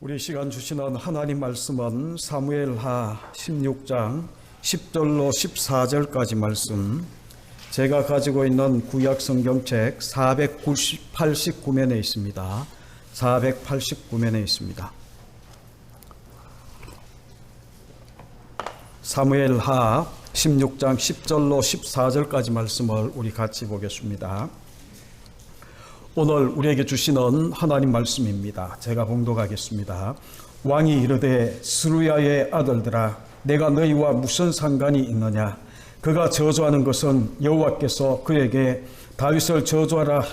우리 시간 주시는 하나님 말씀은 사무엘하 16장 10절로 14절까지 말씀, 제가 가지고 있는 구약 성경책 489면에 있습니다. 489면에 있습니다. 사무엘하 16장 10절로 14절까지 말씀을 우리 같이 보겠습니다. 오늘 우리에게 주시는 하나님 말씀입니다. 제가 봉독하겠습니다. 왕이 이르되 스루야의 아들들아, 내가 너희와 무슨 상관이 있느냐? 그가 저주하는 것은 여호와께서 그에게 다윗을 저주하라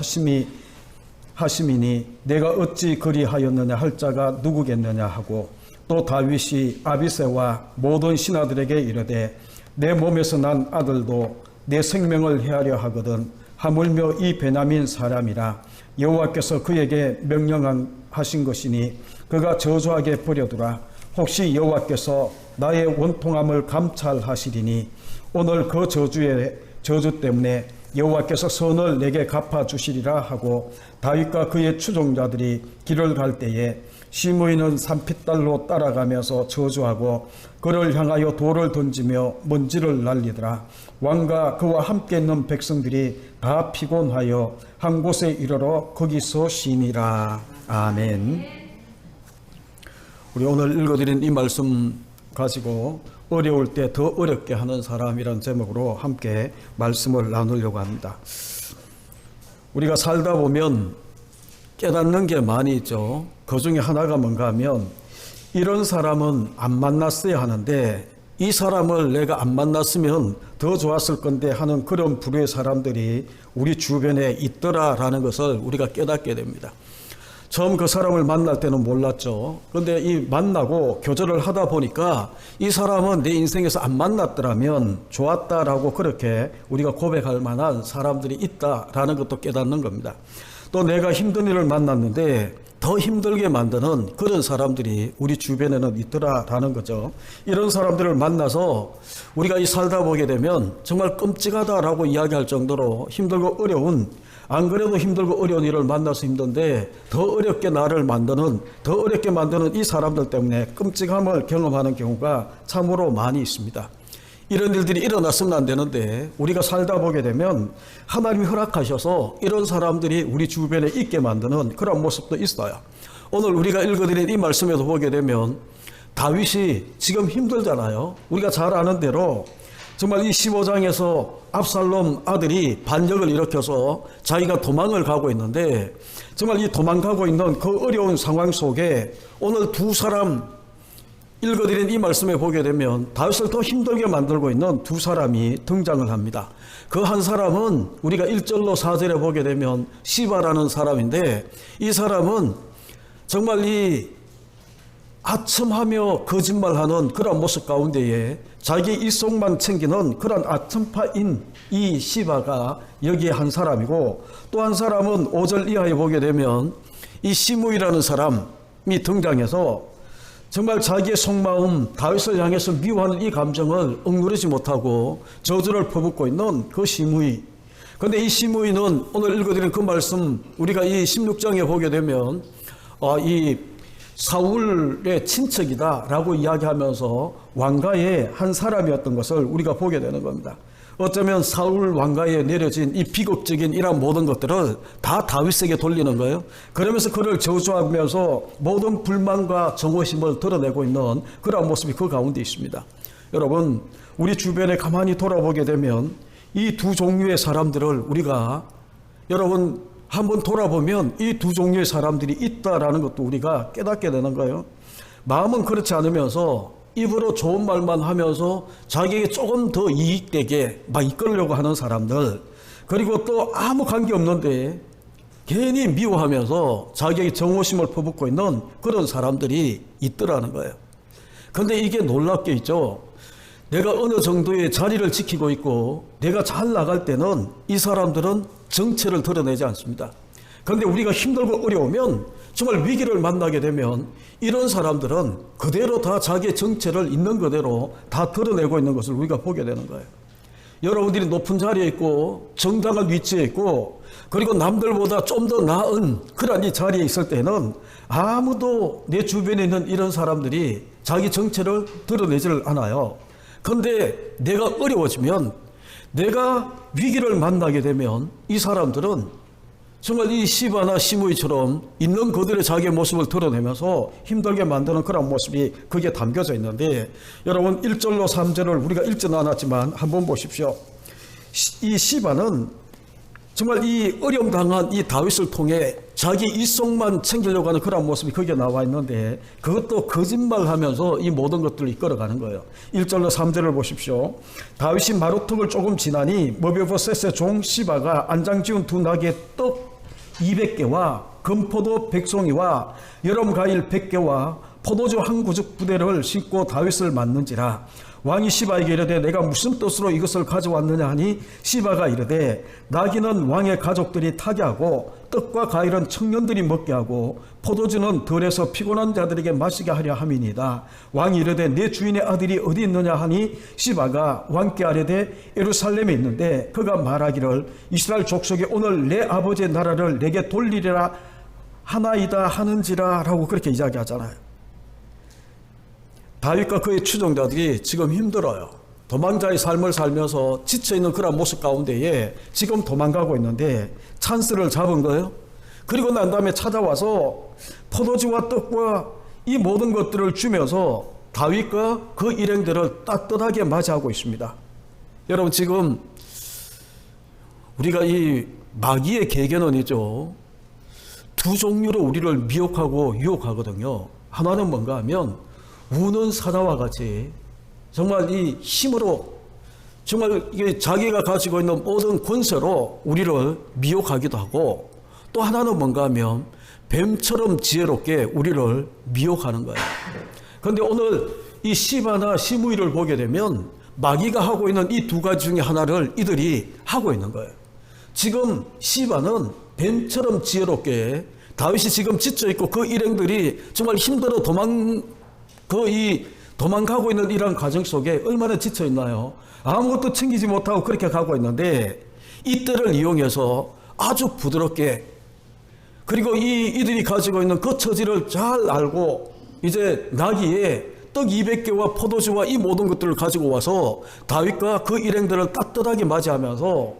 하심이니 내가 어찌 그리하였느냐 할 자가 누구겠느냐 하고, 또 다윗이 아비새와 모든 신하들에게 이르되 내 몸에서 난 아들도 내 생명을 해하려 하거든 하물며 이 베냐민 사람이라 여호와께서 그에게 명령하신 것이니 그가 저주하게 버려두라. 혹시 여호와께서 나의 원통함을 감찰하시리니 오늘 그 저주 때문에 여호와께서 선을 내게 갚아주시리라 하고, 다윗과 그의 추종자들이 길을 갈 때에 시므이는 산핏달로 따라가면서 저주하고 그를 향하여 돌을 던지며 먼지를 날리더라. 왕과 그와 함께 있는 백성들이 다 피곤하여 한 곳에 이르러 거기서 쉬니라. 아멘. 우리 오늘 읽어드린 이 말씀 가지고 어려울 때 더 어렵게 하는 사람이라는 제목으로 함께 말씀을 나누려고 합니다. 우리가 살다 보면 깨닫는 게 많이 있죠. 그 중에 하나가 뭔가 하면, 이런 사람은 안 만났어야 하는데 이 사람을 내가 안 만났으면 더 좋았을 건데 하는 그런 부류의 사람들이 우리 주변에 있더라라는 것을 우리가 깨닫게 됩니다. 처음 그 사람을 만날 때는 몰랐죠. 그런데 이 만나고 교제를 하다 보니까 이 사람은 내 인생에서 안 만났더라면 좋았다라고 그렇게 우리가 고백할 만한 사람들이 있다라는 것도 깨닫는 겁니다. 또 내가 힘든 일을 만났는데 더 힘들게 만드는 그런 사람들이 우리 주변에는 있더라라는 거죠. 이런 사람들을 만나서 우리가 이 살다 보게 되면 정말 끔찍하다라고 이야기할 정도로 힘들고 어려운, 안 그래도 힘들고 어려운 일을 만나서 힘든데 더 어렵게 나를 만드는, 더 어렵게 만드는 이 사람들 때문에 끔찍함을 경험하는 경우가 참으로 많이 있습니다. 이런 일들이 일어났으면 안 되는데 우리가 살다 보게 되면 하나님이 허락하셔서 이런 사람들이 우리 주변에 있게 만드는 그런 모습도 있어요. 오늘 우리가 읽어드린 이 말씀에도 보게 되면 다윗이 지금 힘들잖아요. 우리가 잘 아는 대로 정말 이 15장에서 압살롬 아들이 반역을 일으켜서 자기가 도망을 가고 있는데, 정말 이 도망가고 있는 그 어려운 상황 속에 오늘 두 사람 읽어드린 이 말씀에 보게 되면 다윗을 더 힘들게 만들고 있는 두 사람이 등장을 합니다. 그 한 사람은 우리가 1절로 4절에 보게 되면 시바라는 사람인데, 이 사람은 정말 이 아첨하며 거짓말하는 그런 모습 가운데에 자기 이속만 챙기는 그런 아첨파인 이 시바가 여기에 한 사람이고, 또 한 사람은 5절 이하에 보게 되면 이 시므이라는 사람이 등장해서 정말 자기의 속마음, 다윗을 향해서 미워하는 이 감정을 억누르지 못하고 저주를 퍼붓고 있는 그 시므이. 그런데 이 시므이는 오늘 읽어드린 그 말씀 우리가 이 16장에 보게 되면 이 사울의 친척이다라고 이야기하면서 왕가의 한 사람이었던 것을 우리가 보게 되는 겁니다. 어쩌면 사울 왕가에 내려진 이 비극적인 이런 모든 것들을 다 다윗에게 돌리는 거예요. 그러면서 그를 저주하면서 모든 불만과 정오심을 드러내고 있는 그런 모습이 그 가운데 있습니다. 여러분, 우리 주변에 가만히 돌아보게 되면 이 두 종류의 사람들을 우리가, 여러분 한번 돌아보면 이 두 종류의 사람들이 있다라는 것도 우리가 깨닫게 되는 거예요. 마음은 그렇지 않으면서 입으로 좋은 말만 하면서 자기에게 조금 더 이익되게 막 이끌려고 하는 사람들, 그리고 또 아무 관계 없는데 괜히 미워하면서 자기에게 정오심을 퍼붓고 있는 그런 사람들이 있더라는 거예요. 그런데 이게 놀랍게 있죠. 내가 어느 정도의 자리를 지키고 있고 내가 잘 나갈 때는 이 사람들은 정체를 드러내지 않습니다. 그런데 우리가 힘들고 어려우면, 정말 위기를 만나게 되면 이런 사람들은 그대로 다 자기의 정체를 있는 그대로 다 드러내고 있는 것을 우리가 보게 되는 거예요. 여러분들이 높은 자리에 있고 정당한 위치에 있고 그리고 남들보다 좀 더 나은 그런 이 자리에 있을 때는 아무도 내 주변에 있는 이런 사람들이 자기 정체를 드러내지를 않아요. 그런데 내가 어려워지면, 내가 위기를 만나게 되면 이 사람들은 정말 이 시바나 시므이처럼 있는 그들의 자기의 모습을 드러내면서 힘들게 만드는 그런 모습이 거기에 담겨져 있는데, 여러분 1절로 3절을 우리가 읽지는 않았지만 한번 보십시오. 이 시바는 정말 이 어려움 당한 이 다윗을 통해 자기 이속만 챙기려고 하는 그런 모습이 거기에 나와 있는데, 그것도 거짓말하면서 이 모든 것들을 이끌어가는 거예요. 1절로 3절을 보십시오. 다윗이 마루턱을 조금 지나니 머비보셋의 종 시바가 안장 지은 두 나귀의 떡 200개와 금포도 100송이와 여름 과일 100개와 포도주 한 구죽 부대를 싣고 다윗을 맞는지라. 왕이 시바에게 이르되 내가 무슨 뜻으로 이것을 가져왔느냐 하니, 시바가 이르되 나귀는 왕의 가족들이 타게 하고 떡과 과일은 청년들이 먹게 하고 포도주는 들에서 피곤한 자들에게 마시게 하려 함이니이다. 왕이 이르되 내 주인의 아들이 어디 있느냐 하니, 시바가 왕께 아뢰되 예루살렘에 있는데 그가 말하기를 이스라엘 족속이 오늘 내 아버지의 나라를 내게 돌리리라 하나이다 하는지라 라고 그렇게 이야기하잖아요. 다윗과 그의 추종자들이 지금 힘들어요. 도망자의 삶을 살면서 지쳐있는 그런 모습 가운데에 지금 도망가고 있는데 찬스를 잡은 거예요. 그리고 난 다음에 찾아와서 포도주와 떡과 이 모든 것들을 주면서 다윗과 그 일행들을 따뜻하게 맞이하고 있습니다. 여러분, 지금 우리가 이 마귀의 계계는이죠, 두 종류로 우리를 미혹하고 유혹하거든요. 하나는 뭔가 하면 우는 사자와 같이 정말 이 힘으로, 정말 이게 자기가 가지고 있는 모든 권세로 우리를 미혹하기도 하고, 또 하나는 뭔가 하면 뱀처럼 지혜롭게 우리를 미혹하는 거예요. 그런데 오늘 이 시바나 시므이를 보게 되면 마귀가 하고 있는 이 두 가지 중에 하나를 이들이 하고 있는 거예요. 지금 시바는 뱀처럼 지혜롭게, 다윗이 지금 지쳐있고 그 일행들이 정말 힘들어 도망가고 있는 이런 과정 속에 얼마나 지쳐있나요? 아무것도 챙기지 못하고 그렇게 가고 있는데, 이때를 이용해서 아주 부드럽게, 그리고 이들이 가지고 있는 그 처지를 잘 알고 이제 나귀에 떡 200개와 포도주와 이 모든 것들을 가지고 와서 다윗과 그 일행들을 따뜻하게 맞이하면서,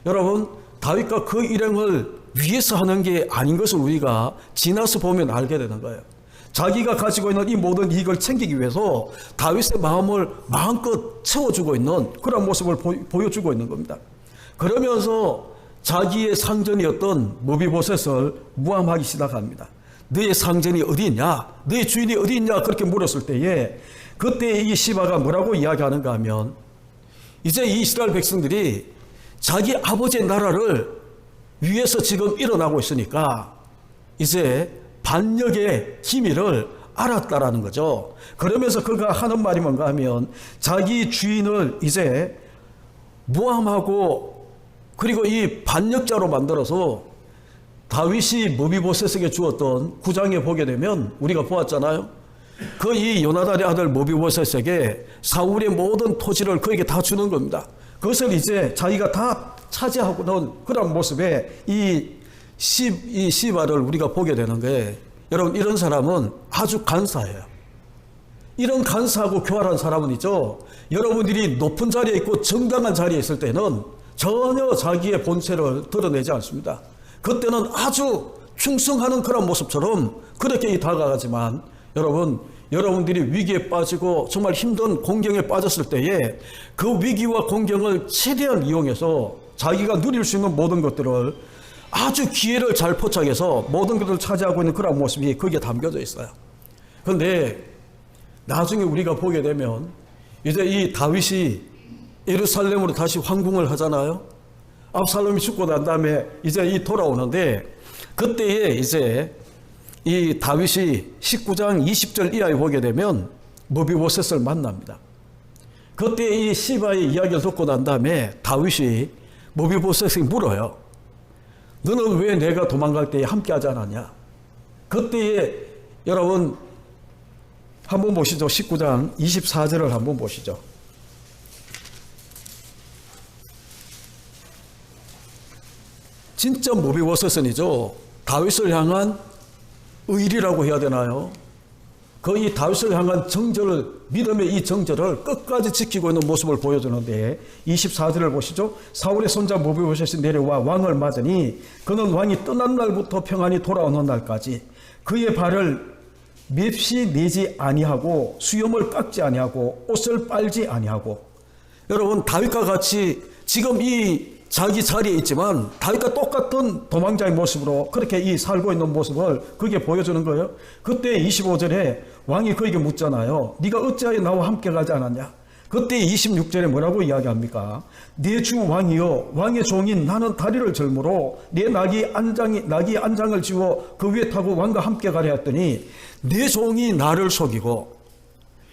여러분, 다윗과 그 일행을 위해서 하는 게 아닌 것을 우리가 지나서 보면 알게 되는 거예요. 자기가 가지고 있는 이 모든 이익을 챙기기 위해서 다윗의 마음을 마음껏 채워주고 있는 그런 모습을 보여주고 있는 겁니다. 그러면서 자기의 상전이었던 머비보셋을 무함하기 시작합니다. 너의 상전이 어디 있냐? 너의 주인이 어디 있냐? 그렇게 물었을 때에, 그때 이 시바가 뭐라고 이야기하는가 하면, 이제 이 이스라엘 백성들이 자기 아버지의 나라를 위해서 지금 일어나고 있으니까 이제 반역의 기미를 알았다라는 거죠. 그러면서 그가 하는 말이 뭔가 하면, 자기 주인을 이제 모함하고 그리고 이 반역자로 만들어서 다윗이 머비보셋에게 주었던 9장에 보게 되면 우리가 보았잖아요. 그 이 요나단의 아들 머비보셋에게 사울의 모든 토지를 그에게 다 주는 겁니다. 그것을 이제 자기가 다 차지하고는 그런 모습에 이 시바를 우리가 보게 되는 거예요. 여러분, 이런 사람은 아주 간사해요. 이런 간사하고 교활한 사람은 있죠, 여러분들이 높은 자리에 있고 정당한 자리에 있을 때는 전혀 자기의 본체를 드러내지 않습니다. 그때는 아주 충성하는 그런 모습처럼 그렇게 다가가지만, 여러분들이 위기에 빠지고 정말 힘든 공경에 빠졌을 때에 그 위기와 공경을 최대한 이용해서 자기가 누릴 수 있는 모든 것들을 아주 기회를 잘 포착해서 모든 것을 차지하고 있는 그런 모습이 거기에 담겨져 있어요. 그런데 나중에 우리가 보게 되면 이제 이 다윗이 예루살렘으로 다시 황궁을 하잖아요. 압살롬이 죽고 난 다음에 이제 돌아오는데, 그때에 이제 이 다윗이 19장 20절 이하에 보게 되면 머비보셋을 만납니다. 그때 이 시바의 이야기를 듣고 난 다음에 다윗이 머비보셋에게 물어요. 너는 왜 내가 도망갈 때에 함께 하지 않았냐? 그때에 여러분 한번 보시죠. 19장 24절을 한번 보시죠. 진짜 모비보셋은이죠. 다윗을 향한 의리라고 해야 되나요? 거의 다윗을 향한 정절을, 믿음의 이 정절을 끝까지 지키고 있는 모습을 보여주는데 24절을 보시죠. 사울의 손자 모비보셋이 내려와 왕을 맞으니 그는 왕이 떠난 날부터 평안히 돌아오는 날까지 그의 발을 맵시 내지 아니하고 수염을 깎지 아니하고 옷을 빨지 아니하고. 여러분, 다윗과 같이 지금 이 자기 자리에 있지만 다윗과 똑같은 도망자의 모습으로 그렇게 이 살고 있는 모습을 그게 보여주는 거예요. 그때 25절에 왕이 그에게 묻잖아요. 네가 어찌하여 나와 함께 가지 않았냐? 그때 26절에 뭐라고 이야기합니까? 내 주 왕이여, 왕의 종인 나는 다리를 절므로 내 나귀 안장을 지워 그 위에 타고 왕과 함께 가려 했더니 내 종이 나를 속이고.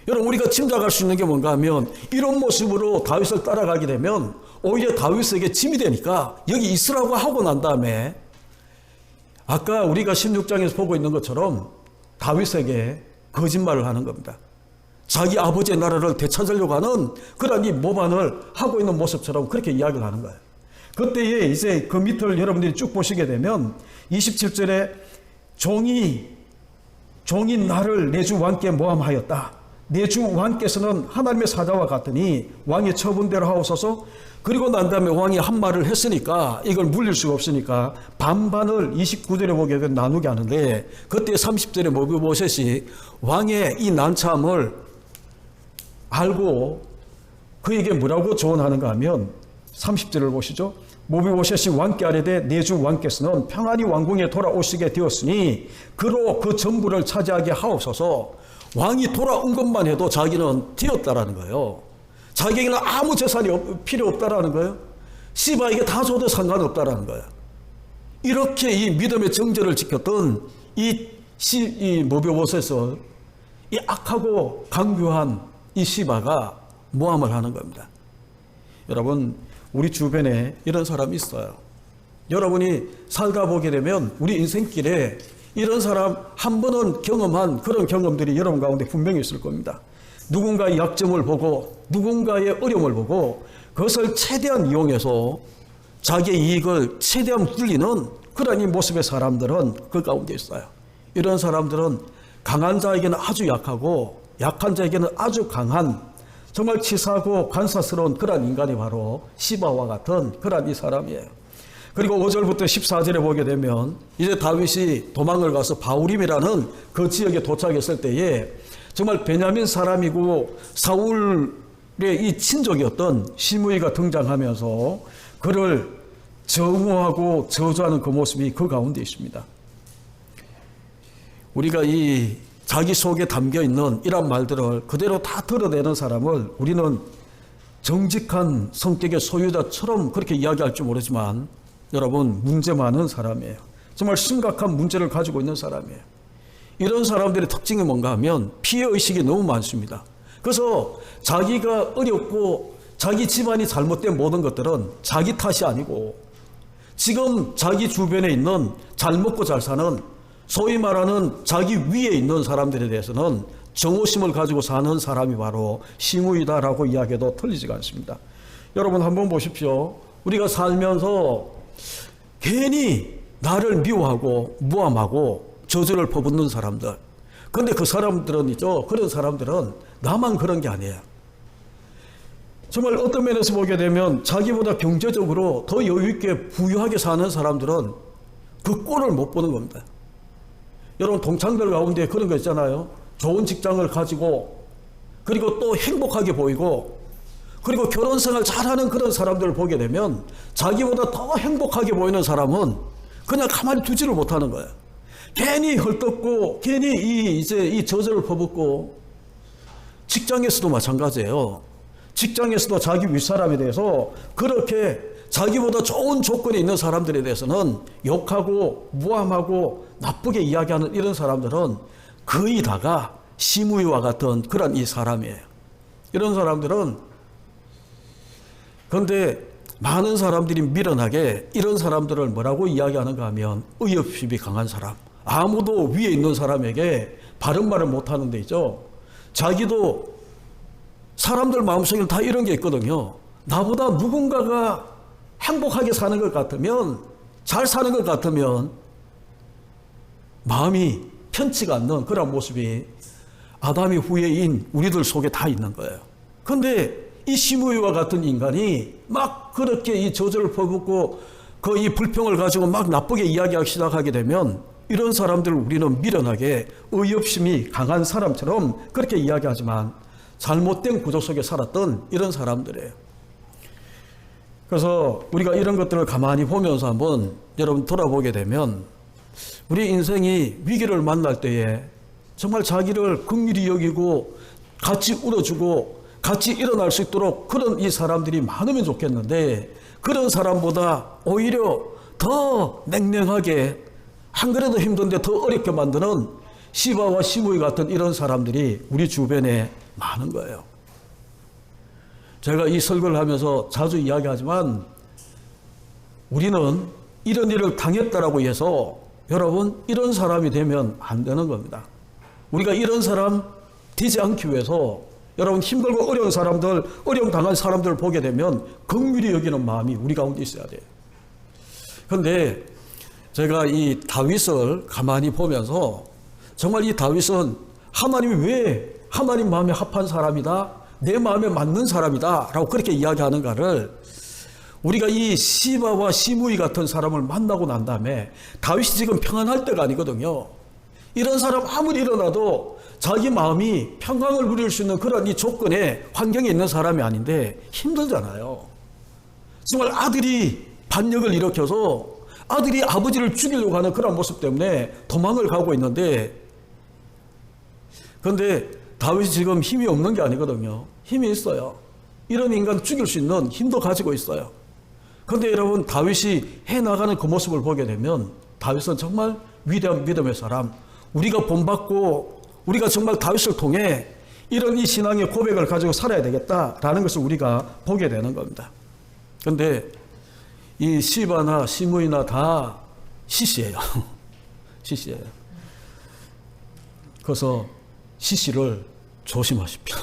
여러분, 우리가 짐작할 수 있는 게 뭔가 하면 이런 모습으로 다윗을 따라가게 되면 오히려 다윗에게 짐이 되니까 여기 있으라고 하고 난 다음에 아까 우리가 16장에서 보고 있는 것처럼 다윗에게 거짓말을 하는 겁니다. 자기 아버지의 나라를 되찾으려고 하는 그런 이 모반을 하고 있는 모습처럼 그렇게 이야기를 하는 거예요. 그때에 이제 그 밑을 여러분들이 쭉 보시게 되면 27절에 종인 나를 내 주 왕께 모함하였다. 내 주 왕께서는 하나님의 사자와 같으니 왕의 처분대로 하옵소서. 그리고 난 다음에 왕이 한 말을 했으니까 이걸 물릴 수가 없으니까 반반을 29절에 보게 되면 나누게 하는데 그때 30절에 모비보셋이 왕의 이 난참을 알고 그에게 뭐라고 조언하는가 하면 30절을 보시죠. 모비보셋이 왕께 아뢰되 내 주 왕께서는 평안히 왕궁에 돌아오시게 되었으니 그로 그 전부를 차지하게 하옵소서. 왕이 돌아온 것만 해도 자기는 되었다라는 거예요. 자기에게는 아무 재산이 필요 없다라는 거예요. 시바에게 다 줘도 상관없다라는 거예요. 이렇게 이 믿음의 정절을 지켰던 이 모비보셋을 이 악하고 강교한 이 시바가 모함을 하는 겁니다. 여러분, 우리 주변에 이런 사람이 있어요. 여러분이 살다 보게 되면 우리 인생길에 이런 사람 한 번은 경험한 그런 경험들이 여러분 가운데 분명히 있을 겁니다. 누군가의 약점을 보고 누군가의 어려움을 보고 그것을 최대한 이용해서 자기의 이익을 최대한 불리는 그런 이 모습의 사람들은 그 가운데 있어요. 이런 사람들은 강한 자에게는 아주 약하고 약한 자에게는 아주 강한 정말 치사하고 간사스러운 그런 인간이 바로 시바와 같은 그런 이 사람이에요. 그리고 5절부터 14절에 보게 되면 이제 다윗이 도망을 가서 바울임이라는 그 지역에 도착했을 때에 정말 베냐민 사람이고 사울의 이 친족이었던 시므이가 등장하면서 그를 정오하고 저주하는 그 모습이 그 가운데 있습니다. 우리가 이 자기 속에 담겨있는 이런 말들을 그대로 다 드러내는 사람을 우리는 정직한 성격의 소유자처럼 그렇게 이야기할 줄 모르지만 여러분, 문제 많은 사람이에요. 정말 심각한 문제를 가지고 있는 사람이에요. 이런 사람들의 특징이 뭔가 하면 피해의식이 너무 많습니다. 그래서 자기가 어렵고 자기 집안이 잘못된 모든 것들은 자기 탓이 아니고 지금 자기 주변에 있는 잘 먹고 잘 사는 소위 말하는 자기 위에 있는 사람들에 대해서는 정오심을 가지고 사는 사람이 바로 시므이다라고 이야기해도 틀리지가 않습니다. 여러분 한번 보십시오. 우리가 살면서 괜히 나를 미워하고 무함하고 저주를 퍼붓는 사람들. 그런데 그 사람들은 그런 사람들은 나만 그런 게 아니에요. 정말 어떤 면에서 보게 되면 자기보다 경제적으로 더 여유 있게 부유하게 사는 사람들은 그 꼴을 못 보는 겁니다. 여러분, 동창들 가운데 그런 거 있잖아요. 좋은 직장을 가지고 그리고 또 행복하게 보이고 그리고 결혼생활 잘하는 그런 사람들을 보게 되면 자기보다 더 행복하게 보이는 사람은 그냥 가만히 두지를 못하는 거예요. 괜히 헐떡고 괜히 이 저주를 퍼붓고 직장에서도 마찬가지예요. 직장에서도 자기 윗사람에 대해서 그렇게 자기보다 좋은 조건에 있는 사람들에 대해서는 욕하고 무함하고 나쁘게 이야기하는 이런 사람들은 거의 다가 시므이와 같은 그런 이 사람이에요. 이런 사람들은 그런데 많은 사람들이 미련하게 이런 사람들을 뭐라고 이야기하는가 하면 의협심이 강한 사람, 아무도 위에 있는 사람에게 바른 말을 못하는 데 있죠. 자기도 사람들 마음속에는 다 이런 게 있거든요. 나보다 누군가가 행복하게 사는 것 같으면 잘 사는 것 같으면 마음이 편치가 않는 그런 모습이 아담의 후예인 우리들 속에 다 있는 거예요. 그런데 이 시므이와 같은 인간이 막 그렇게 이 저주를 퍼붓고 그 이 불평을 가지고 막 나쁘게 이야기하기 시작하게 되면 이런 사람들을 우리는 미련하게 의협심이 강한 사람처럼 그렇게 이야기하지만 잘못된 구조 속에 살았던 이런 사람들이에요. 그래서 우리가 이런 것들을 가만히 보면서 한번 여러분 돌아보게 되면 우리 인생이 위기를 만날 때에 정말 자기를 긍휼히 여기고 같이 울어주고 같이 일어날 수 있도록 그런 이 사람들이 많으면 좋겠는데 그런 사람보다 오히려 더 냉랭하게 한 그래도 힘든데 더 어렵게 만드는 시바와 시므이 같은 이런 사람들이 우리 주변에 많은 거예요. 제가 이 설교를 하면서 자주 이야기하지만 우리는 이런 일을 당했다라고 해서 여러분 이런 사람이 되면 안 되는 겁니다. 우리가 이런 사람 되지 않기 위해서 여러분 힘들고 어려운 사람들, 어려움 당한 사람들을 보게 되면 긍휼히 여기는 마음이 우리 가운데 있어야 돼요. 그런데 제가 이 다윗을 가만히 보면서 정말 이 다윗은 하나님이 왜 하나님 마음에 합한 사람이다, 내 마음에 맞는 사람이다 라고 그렇게 이야기하는가를 우리가 이 시바와 시므이 같은 사람을 만나고 난 다음에 다윗이 지금 평안할 때가 아니거든요. 이런 사람 아무리 일어나도 자기 마음이 평강을 누릴 수 있는 그런 이 조건에 환경에 있는 사람이 아닌데 힘들잖아요. 정말 아들이 반역을 일으켜서 아들이 아버지를 죽이려고 하는 그런 모습 때문에 도망을 가고 있는데 그런데 다윗이 지금 힘이 없는 게 아니거든요. 힘이 있어요. 이런 인간 죽일 수 있는 힘도 가지고 있어요. 그런데 여러분 다윗이 해나가는 그 모습을 보게 되면 다윗은 정말 위대한 믿음의 사람, 우리가 본받고 우리가 정말 다윗을 통해 이런 이 신앙의 고백을 가지고 살아야 되겠다라는 것을 우리가 보게 되는 겁니다. 그런데 이 시바나 시므이나 다 시시예요. 시시예요. 그래서 시시를 조심하십시오.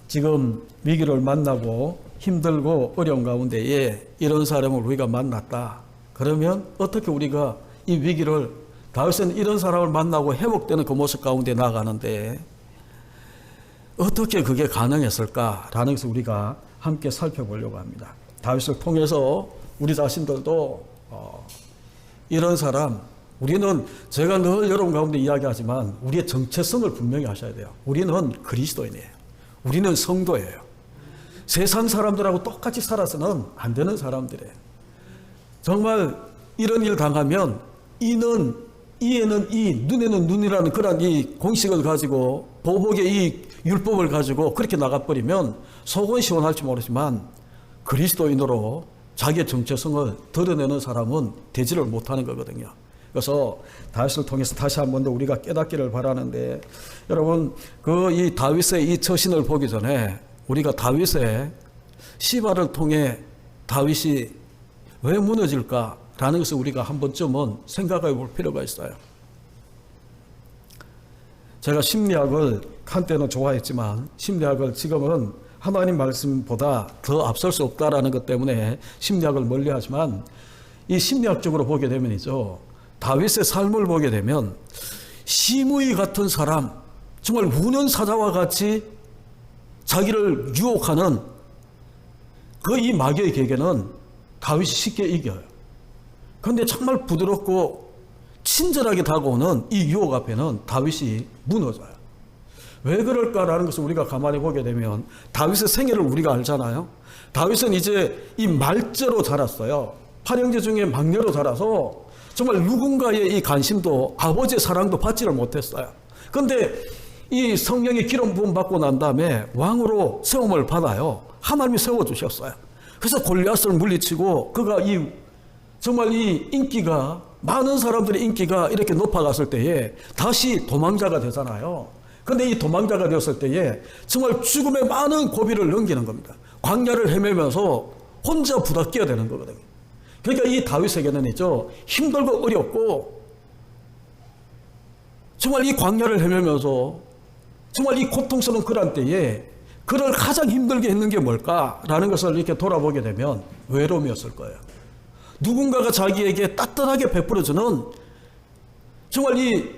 지금 위기를 만나고 힘들고 어려운 가운데에 이런 사람을 우리가 만났다. 그러면 어떻게 우리가 이 위기를 다윗은 이런 사람을 만나고 회복되는 그 모습 가운데 나가는데 어떻게 그게 가능했을까라는 것을 우리가 함께 살펴보려고 합니다. 다윗을 통해서 우리 자신들도 이런 사람, 우리는 제가 늘 여러분 가운데 이야기하지만 우리의 정체성을 분명히 하셔야 돼요. 우리는 그리스도인이에요. 우리는 성도예요. 세상 사람들하고 똑같이 살아서는 안 되는 사람들이에요. 정말 이런 일 당하면 이는 이에는 이, 눈에는 눈이라는 그런 이 공식을 가지고 보복의 이 율법을 가지고 그렇게 나가버리면 속은 시원할지 모르지만 그리스도인으로 자기의 정체성을 드러내는 사람은 되지를 못하는 거거든요. 그래서 다윗을 통해서 다시 한 번 더 우리가 깨닫기를 바라는데 여러분 그 이 다윗의 이 처신을 보기 전에 우리가 다윗의 시바를 통해 다윗이 왜 무너질까라는 것을 우리가 한 번쯤은 생각해 볼 필요가 있어요. 제가 심리학을 한때는 좋아했지만 심리학을 지금은 하나님 말씀보다 더 앞설 수 없다라는 것 때문에 심리학을 멀리하지만 이 심리학적으로 보게 되면이죠. 다윗의 삶을 보게 되면 시므이 같은 사람, 정말 우는 사자와 같이 자기를 유혹하는 그 이 마귀의 계계는 다윗이 쉽게 이겨요. 그런데 정말 부드럽고 친절하게 다가오는 이 유혹 앞에는 다윗이 무너져요. 왜 그럴까라는 것을 우리가 가만히 보게 되면 다윗의 생애를 우리가 알잖아요. 다윗은 이제 이 말죄로 자랐어요. 8형제 중에 막내로 자라서 정말 누군가의 이 관심도 아버지의 사랑도 받지를 못했어요. 그런데 이 성령의 기름 부음 받고 난 다음에 왕으로 세움을 받아요. 하나님이 세워주셨어요. 그래서 골리앗을 물리치고 그가 이 정말 이 인기가 많은 사람들의 인기가 이렇게 높아갔을 때에 다시 도망자가 되잖아요. 그런데 이 도망자가 되었을 때에 정말 죽음의 많은 고비를 넘기는 겁니다. 광야를 헤매면서 혼자 부닥겨야 되는 거거든요. 그러니까 이 다윗에게는 있죠. 힘들고 어렵고 정말 이 광야를 헤매면서 정말 이 고통스러운 그런 때에 그를 가장 힘들게 했는 게 뭘까라는 것을 이렇게 돌아보게 되면 외로움이었을 거예요. 누군가가 자기에게 따뜻하게 베풀어주는 정말 이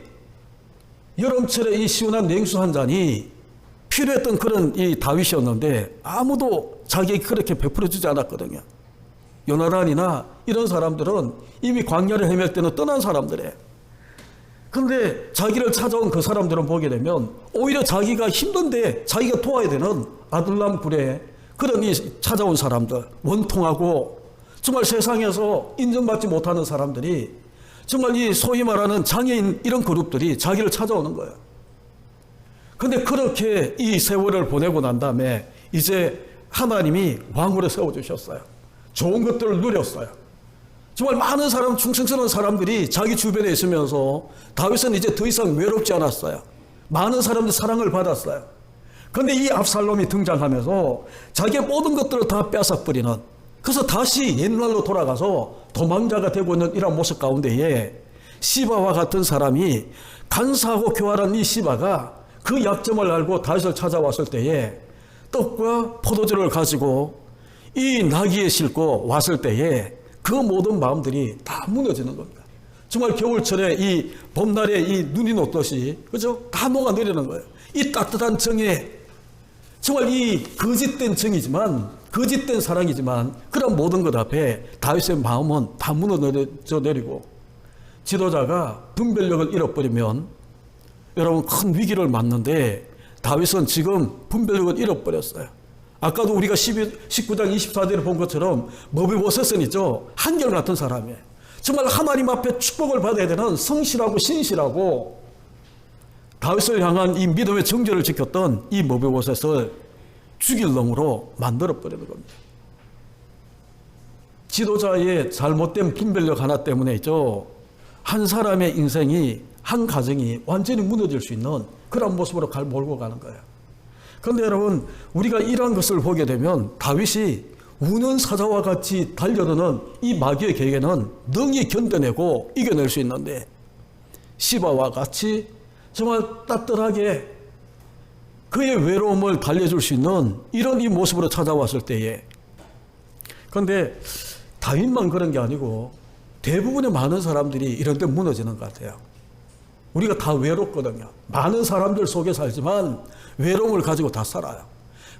여름철에 이 시원한 냉수 한 잔이 필요했던 그런 이 다윗이었는데 아무도 자기에게 그렇게 베풀어주지 않았거든요. 요나단이나 이런 사람들은 이미 광야를 헤맬 때는 떠난 사람들이에요. 그런데 자기를 찾아온 그 사람들은 보게 되면 오히려 자기가 힘든데 자기가 도와야 되는 아둘람 굴에 그런 이 찾아온 사람들, 원통하고 정말 세상에서 인정받지 못하는 사람들이 정말 이 소위 말하는 장애인 이런 그룹들이 자기를 찾아오는 거예요. 그런데 그렇게 이 세월을 보내고 난 다음에 이제 하나님이 왕으로 세워주셨어요. 좋은 것들을 누렸어요. 정말 많은 사람, 충성스러운 사람들이 자기 주변에 있으면서 다윗은 이제 더 이상 외롭지 않았어요. 많은 사람들 사랑을 받았어요. 그런데 이 압살롬이 등장하면서 자기의 모든 것들을 다 뺏어버리는, 그래서 다시 옛날로 돌아가서 도망자가 되고 있는 이런 모습 가운데에 시바와 같은 사람이 간사하고 교활한 이 시바가 그 약점을 알고 다윗을 찾아왔을 때에 떡과 포도주를 가지고 이 나귀에 싣고 왔을 때에 그 모든 마음들이 다 무너지는 겁니다. 정말 겨울철에 이 봄날에 이 눈이 녹듯이, 그죠? 다 녹아내리는 거예요. 이 따뜻한 정에, 정말 이 거짓된 정이지만, 거짓된 사랑이지만, 그런 모든 것 앞에 다윗의 마음은 다 무너져 내리고, 지도자가 분별력을 잃어버리면 여러분 큰 위기를 맞는데 다윗은 지금 분별력을 잃어버렸어요. 아까도 우리가 19장 24절에 본 것처럼 머비보셋은 있죠. 한결같은 사람이에요. 정말 하나님 앞에 축복을 받아야 되는 성실하고 신실하고 다윗을 향한 이 믿음의 정죄를 지켰던 이 머비보셋을 죽일 놈으로 만들어버리는 겁니다. 지도자의 잘못된 분별력 하나 때문에 있죠. 한 사람의 인생이, 한 가정이 완전히 무너질 수 있는 그런 모습으로 몰고 가는 거예요. 그런데 여러분, 우리가 이러한 것을 보게 되면 다윗이 우는 사자와 같이 달려드는 이 마귀의 계계는 능히 견뎌내고 이겨낼 수 있는데 시바와 같이 정말 따뜻하게 그의 외로움을 달래줄 수 있는 이런 이 모습으로 찾아왔을 때에, 그런데 다윗만 그런 게 아니고 대부분의 많은 사람들이 이런 데 무너지는 것 같아요. 우리가 다 외롭거든요. 많은 사람들 속에 살지만 외로움을 가지고 다 살아요.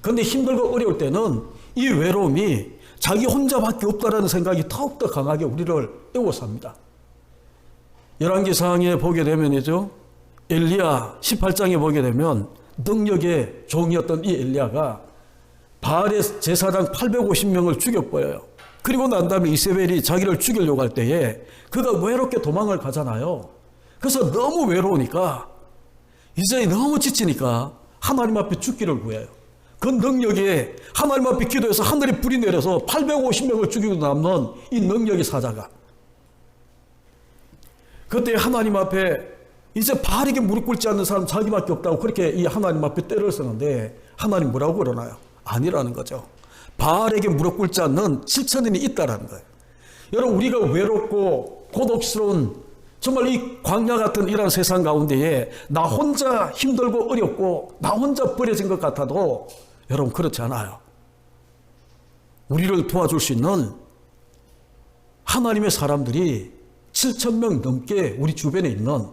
그런데 힘들고 어려울 때는 이 외로움이 자기 혼자밖에 없다라는 생각이 더욱더 강하게 우리를 애워쌉니다. 열왕기상에 보게 되면이죠. 엘리야 18장에 보게 되면 능력의 종이었던 이 엘리야가 바알의 제사장 850명을 죽여버려요. 그리고 난 다음에 이세벨이 자기를 죽이려고 할 때에 그가 외롭게 도망을 가잖아요. 그래서 너무 외로우니까 이제 너무 지치니까 하나님 앞에 죽기를 구해요. 그 능력에 하나님 앞에 기도해서 하늘에 불이 내려서 850명을 죽이고 남는 이 능력의 사자가, 그때 하나님 앞에 이제 바알에게 무릎 꿇지 않는 사람 자기밖에 없다고 그렇게 이 하나님 앞에 때를 쓰는데 하나님 뭐라고 그러나요? 아니라는 거죠. 바알에게 무릎 꿇지 않는 7천인이 있다라는 거예요. 여러분, 우리가 외롭고 고독스러운 정말 이 광야 같은 이런 세상 가운데에 나 혼자 힘들고 어렵고 나 혼자 버려진 것 같아도 여러분 그렇지 않아요. 우리를 도와줄 수 있는 하나님의 사람들이 7,000명 넘게 우리 주변에 있는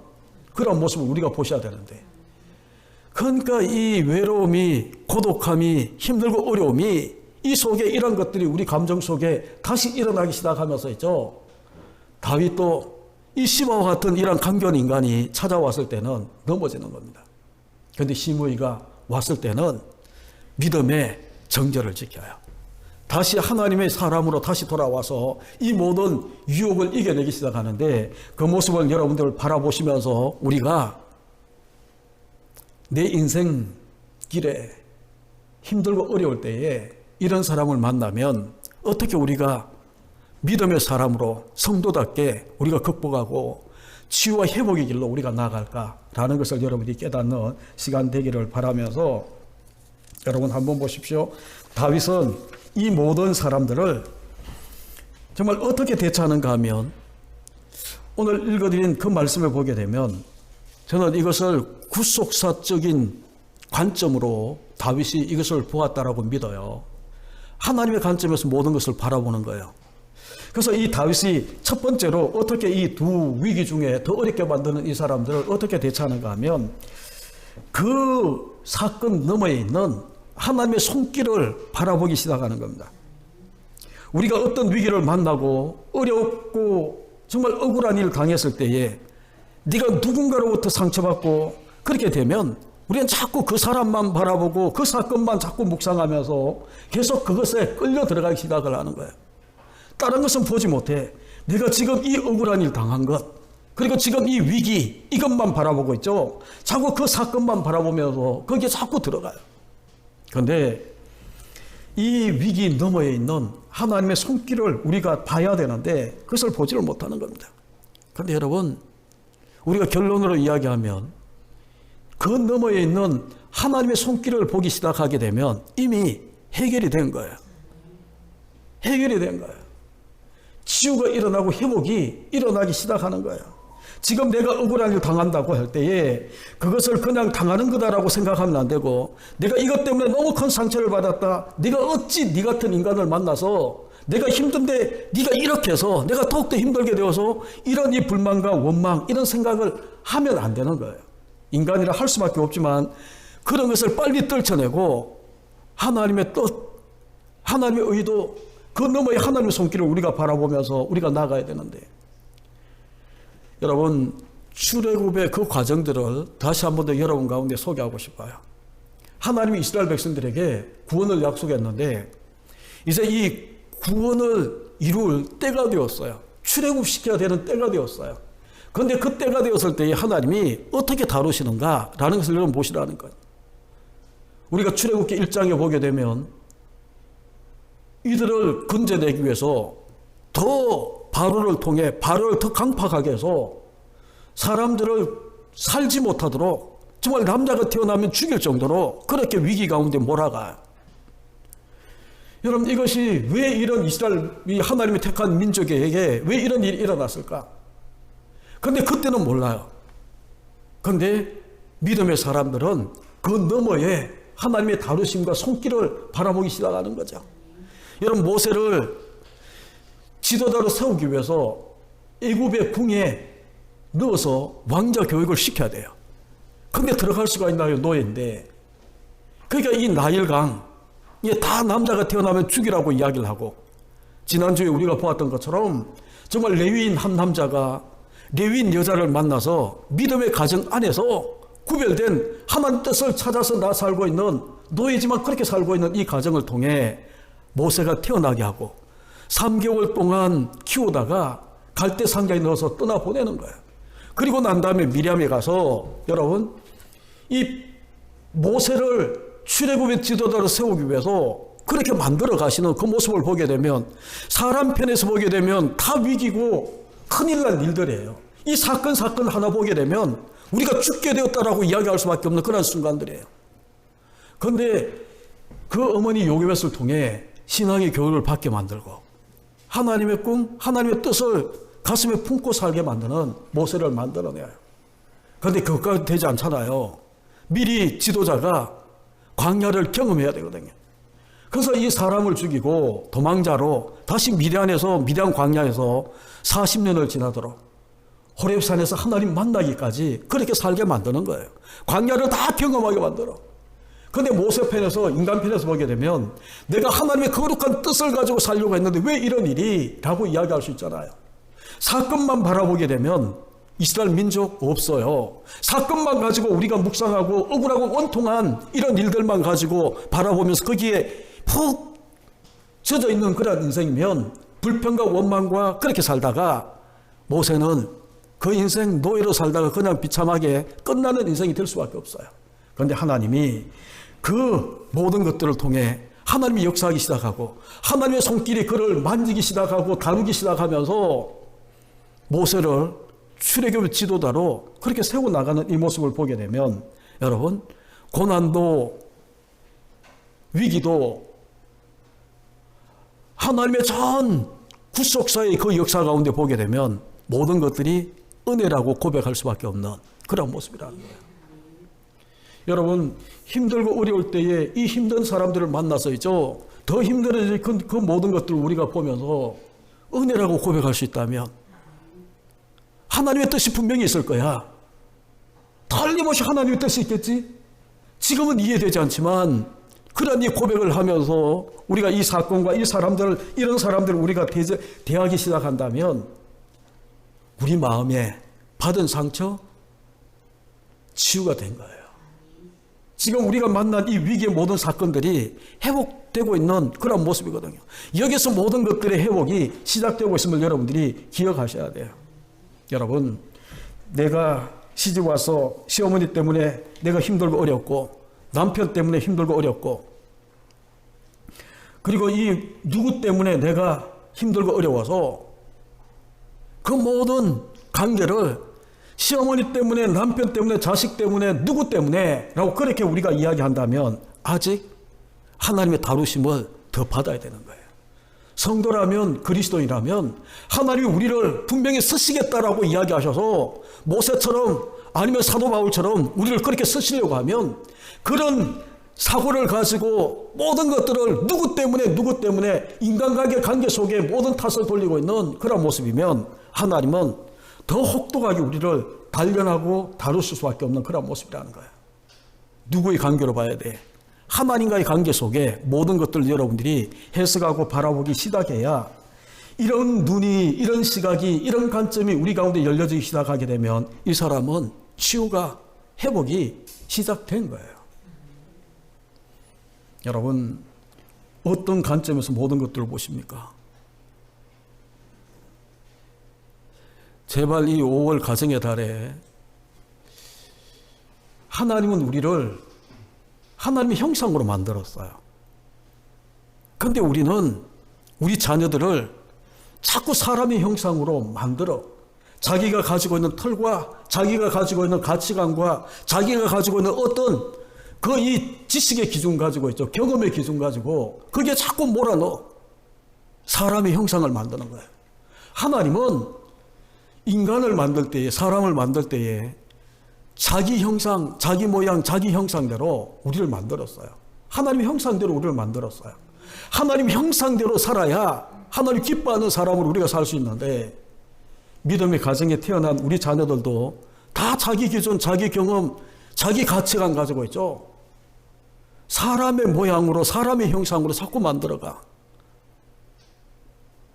그런 모습을 우리가 보셔야 되는데, 그러니까 이 외로움이, 고독함이, 힘들고 어려움이 이 속에 이런 것들이 우리 감정 속에 다시 일어나기 시작하면서 있죠. 다윗도 이 시바와 같은 이런 강견 인간이 찾아왔을 때는 넘어지는 겁니다. 그런데 시므이가 왔을 때는 믿음의 정절을 지켜요. 다시 하나님의 사람으로 다시 돌아와서 이 모든 유혹을 이겨내기 시작하는데, 그 모습을 여러분들 바라보시면서 우리가 내 인생 길에 힘들고 어려울 때에 이런 사람을 만나면 어떻게 우리가 믿음의 사람으로 성도답게 우리가 극복하고 치유와 회복의 길로 우리가 나아갈까라는 것을 여러분이 깨닫는 시간 되기를 바라면서, 여러분 한번 보십시오. 다윗은 이 모든 사람들을 정말 어떻게 대처하는가 하면, 오늘 읽어드린 그 말씀을 보게 되면 저는 이것을 구속사적인 관점으로 다윗이 이것을 보았다라고 믿어요. 하나님의 관점에서 모든 것을 바라보는 거예요. 그래서 이 다윗이 첫 번째로 어떻게 이 두 위기 중에 더 어렵게 만드는 이 사람들을 어떻게 대처하는가 하면 그 사건 너머에 있는 하나님의 손길을 바라보기 시작하는 겁니다. 우리가 어떤 위기를 만나고 어렵고 정말 억울한 일을 당했을 때에 네가 누군가로부터 상처받고 그렇게 되면 우리는 자꾸 그 사람만 바라보고 그 사건만 자꾸 묵상하면서 계속 그것에 끌려 들어가기 시작을 하는 거예요. 다른 것은 보지 못해. 내가 지금 이 억울한 일 당한 것, 그리고 지금 이 위기, 이것만 바라보고 있죠. 자꾸 그 사건만 바라보면서 거기에 자꾸 들어가요. 그런데 이 위기 너머에 있는 하나님의 손길을 우리가 봐야 되는데 그것을 보지를 못하는 겁니다. 그런데 여러분, 우리가 결론으로 이야기하면 그 너머에 있는 하나님의 손길을 보기 시작하게 되면 이미 해결이 된 거예요. 해결이 된 거예요. 치유가 일어나고 회복이 일어나기 시작하는 거예요. 지금 내가 억울한 일 당한다고 할 때에 그것을 그냥 당하는 거다라고 생각하면 안 되고, 내가 이것 때문에 너무 큰 상처를 받았다. 네가 어찌 네 같은 인간을 만나서 내가 힘든데 네가 이렇게 해서 내가 더욱더 힘들게 되어서 이런 이 불만과 원망 이런 생각을 하면 안 되는 거예요. 인간이라 할 수밖에 없지만 그런 것을 빨리 떨쳐내고 하나님의 뜻, 하나님의 의도, 그 너머의 하나님의 손길을 우리가 바라보면서 우리가 나가야 되는데, 여러분 출애굽의 그 과정들을 다시 한 번 더 여러분 가운데 소개하고 싶어요. 하나님이 이스라엘 백성들에게 구원을 약속했는데 이제 이 구원을 이룰 때가 되었어요. 출애굽시켜야 되는 때가 되었어요. 그런데 그 때가 되었을 때 하나님이 어떻게 다루시는가라는 것을 여러분 보시라는 거예요. 우리가 출애굽기 1장에 보게 되면 이들을 건져내기 위해서 더 바로를 통해 바로를 더 강팍하게 해서 사람들을 살지 못하도록 정말 남자가 태어나면 죽일 정도로 그렇게 위기 가운데 몰아가요. 여러분, 이것이 왜 이런 이스라엘 하나님이 택한 민족에게 왜 이런 일이 일어났을까? 그런데 그때는 몰라요. 그런데 믿음의 사람들은 그 너머에 하나님의 다루심과 손길을 바라보기 시작하는 거죠. 여러분, 모세를 지도자로 세우기 위해서 애굽의 궁에 넣어서 왕자 교육을 시켜야 돼요. 근데 들어갈 수가 있나요? 노예인데. 그러니까 이 나일강, 이게 다 남자가 태어나면 죽이라고 이야기를 하고, 지난주에 우리가 보았던 것처럼 정말 레위인 한 남자가 레위인 여자를 만나서 믿음의 가정 안에서 구별된 하나님 뜻을 찾아서 나 살고 있는 노예지만 그렇게 살고 있는 이 가정을 통해 모세가 태어나게 하고 3개월 동안 키우다가 갈대 상자에 넣어서 떠나보내는 거예요. 그리고 난 다음에 미리암에 가서 여러분 이 모세를 출애굽의 지도자로 세우기 위해서 그렇게 만들어 가시는 그 모습을 보게 되면 사람 편에서 보게 되면 다 위기고 큰일 날 일들이에요. 이 사건 하나 보게 되면 우리가 죽게 되었다라고 이야기할 수밖에 없는 그런 순간들이에요. 그런데 그 어머니 요괴벳을 통해 신앙의 교육을 받게 만들고 하나님의 꿈, 하나님의 뜻을 가슴에 품고 살게 만드는 모세를 만들어내요. 그런데 그것까지 되지 않잖아요. 미리 지도자가 광야를 경험해야 되거든요. 그래서 이 사람을 죽이고 도망자로 다시 미디안 광야에서 40년을 지나도록 호렙산에서 하나님 만나기까지 그렇게 살게 만드는 거예요. 광야를 다 경험하게 만들어. 그런데 모세 편에서, 인간 편에서 보게 되면 내가 하나님의 거룩한 뜻을 가지고 살려고 했는데 왜 이런 일이? 라고 이야기할 수 있잖아요. 사건만 바라보게 되면 이스라엘 민족 없어요. 사건만 가지고 우리가 묵상하고 억울하고 원통한 이런 일들만 가지고 바라보면서 거기에 푹 젖어 있는 그런 인생이면 불평과 원망과 그렇게 살다가 모세는 그 인생 노예로 살다가 그냥 비참하게 끝나는 인생이 될 수밖에 없어요. 그런데 하나님이 그 모든 것들을 통해 하나님이 역사하기 시작하고 하나님의 손길이 그를 만지기 시작하고 다루기 시작하면서 모세를 출애굽 지도자로 그렇게 세워나가는 이 모습을 보게 되면 여러분, 고난도 위기도 하나님의 전 구속사의 그 역사 가운데 보게 되면 모든 것들이 은혜라고 고백할 수밖에 없는 그런 모습이라는 거예요. 여러분, 힘들고 어려울 때에 이 힘든 사람들을 만나서죠, 더 힘들어질 그 모든 것들을 우리가 보면서 은혜라고 고백할 수 있다면 하나님의 뜻이 분명히 있을 거야. 틀림없이 하나님의 뜻이 있겠지? 지금은 이해되지 않지만 그런 이 고백을 하면서 우리가 이 사건과 이 사람들, 이런 사람들을 우리가 대하기 시작한다면 우리 마음에 받은 상처 치유가 된 거예요. 지금 우리가 만난 이 위기의 모든 사건들이 회복되고 있는 그런 모습이거든요. 여기서 모든 것들의 회복이 시작되고 있음을 여러분들이 기억하셔야 돼요. 여러분, 내가 시집 와서 시어머니 때문에 내가 힘들고 어렵고, 남편 때문에 힘들고 어렵고, 그리고 이 누구 때문에 내가 힘들고 어려워서 그 모든 관계를 시어머니 때문에, 남편 때문에, 자식 때문에, 누구 때문에 라고 그렇게 우리가 이야기한다면 아직 하나님의 다루심을 더 받아야 되는 거예요. 성도라면, 그리스도인이라면 하나님이 우리를 분명히 쓰시겠다라고 이야기하셔서 모세처럼 아니면 사도 바울처럼 우리를 그렇게 쓰시려고 하면 그런 사고를 가지고 모든 것들을 누구 때문에 인간관계 관계 속에 모든 탓을 돌리고 있는 그런 모습이면 하나님은 더 혹독하게 우리를 단련하고 다루실 수밖에 없는 그런 모습이라는 거예요. 누구의 관계로 봐야 돼? 하나님과의 관계 속에 모든 것들을 여러분들이 해석하고 바라보기 시작해야 이런 눈이, 이런 시각이, 이런 관점이 우리 가운데 열려지기 시작하게 되면 이 사람은 치유가, 회복이 시작된 거예요. 여러분, 어떤 관점에서 모든 것들을 보십니까? 제발 이 5월 가정의 달에 하나님은 우리를 하나님의 형상으로 만들었어요. 그런데 우리는 우리 자녀들을 자꾸 사람의 형상으로 만들어 자기가 가지고 있는 틀과 자기가 가지고 있는 가치관과 자기가 가지고 있는 어떤 그 이 지식의 기준 가지고 있죠. 경험의 기준 가지고 그게 자꾸 몰아넣어 사람의 형상을 만드는 거예요. 하나님은 인간을 만들 때에, 사람을 만들 때에 자기 형상, 자기 모양, 자기 형상대로 우리를 만들었어요. 하나님의 형상대로 우리를 만들었어요. 하나님 형상대로 살아야 하나님 기뻐하는 사람으로 우리가 살 수 있는데 믿음의 가정에 태어난 우리 자녀들도 다 자기 기준, 자기 경험, 자기 가치관 가지고 있죠. 사람의 모양으로, 사람의 형상으로 자꾸 만들어가.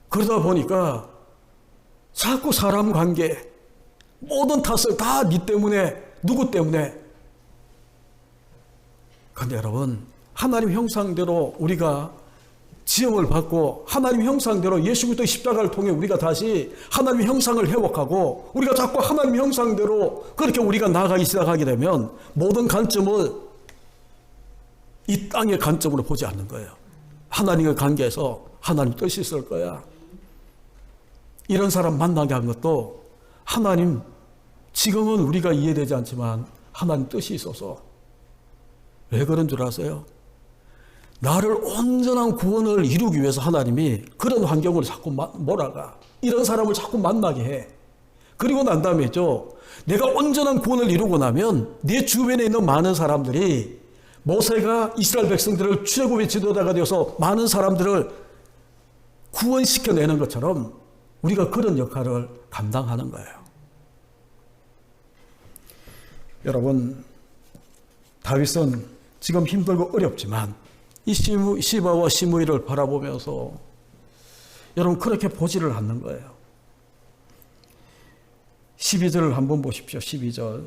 그러다 보니까 자꾸 사람 관계, 모든 탓을 다 니 때문에, 누구 때문에. 그런데 여러분, 하나님 형상대로 우리가 지음을 받고 하나님 형상대로 예수 그리스도의 십자가를 통해 우리가 다시 하나님 형상을 회복하고 우리가 자꾸 하나님 형상대로 그렇게 우리가 나아가기 시작하게 되면 모든 관점을 이 땅의 관점으로 보지 않는 거예요. 하나님의 관계에서 하나님 뜻이 있을 거야. 이런 사람 만나게 한 것도 하나님, 지금은 우리가 이해되지 않지만 하나님 뜻이 있어서. 왜 그런 줄 아세요? 나를 온전한 구원을 이루기 위해서 하나님이 그런 환경으로 자꾸 몰아가. 이런 사람을 자꾸 만나게 해. 그리고 난 다음에 있죠, 내가 온전한 구원을 이루고 나면 내 주변에 있는 많은 사람들이 모세가 이스라엘 백성들을 출애굽의 지도자가 되어서 많은 사람들을 구원시켜내는 것처럼 우리가 그런 역할을 감당하는 거예요. 여러분, 다윗은 지금 힘들고 어렵지만 이 시바와 시므이를 바라보면서 여러분 그렇게 보지를 않는 거예요. 12절을 한번 보십시오. 12절.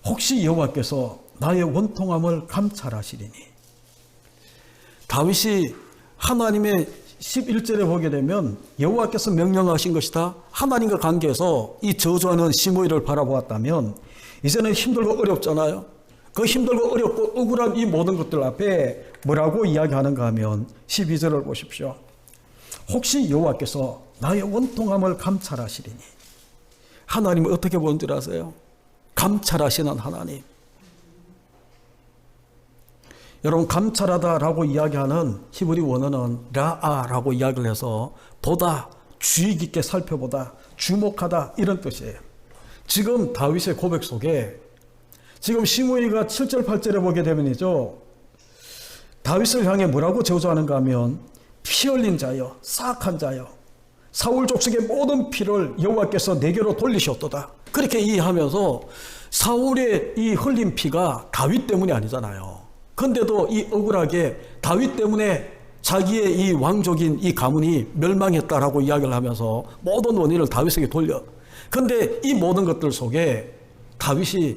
혹시 여호와께서 나의 원통함을 감찰하시리니. 다윗이 하나님의 11절에 보게 되면 여호와께서 명령하신 것이다. 하나님과 관계에서 이 저주하는 시므이를 바라보았다면 이제는 힘들고 어렵잖아요. 그 힘들고 어렵고 억울한 이 모든 것들 앞에 뭐라고 이야기하는가 하면 12절을 보십시오. 혹시 여호와께서 나의 원통함을 감찰하시리니. 하나님은 어떻게 보는 줄 아세요? 감찰하시는 하나님. 여러분, 감찰하다라고 이야기하는 히브리 원어는 라아라고 이야기를 해서 보다, 주의 깊게 살펴보다, 주목하다 이런 뜻이에요. 지금 다윗의 고백 속에 지금 시므이가 7절 8절에 보게 되면이죠. 다윗을 향해 뭐라고 저주하는가 하면 피 흘린 자여 사악한 자여 사울 족속의 모든 피를 여호와께서 내게로 돌리셨도다. 그렇게 이해하면서 사울의 이 흘린 피가 다윗 때문이 아니잖아요. 근데도 이 억울하게 다윗 때문에 자기의 이 왕족인 이 가문이 멸망했다라고 이야기를 하면서 모든 원인을 다윗에게 돌려. 근데 이 모든 것들 속에 다윗이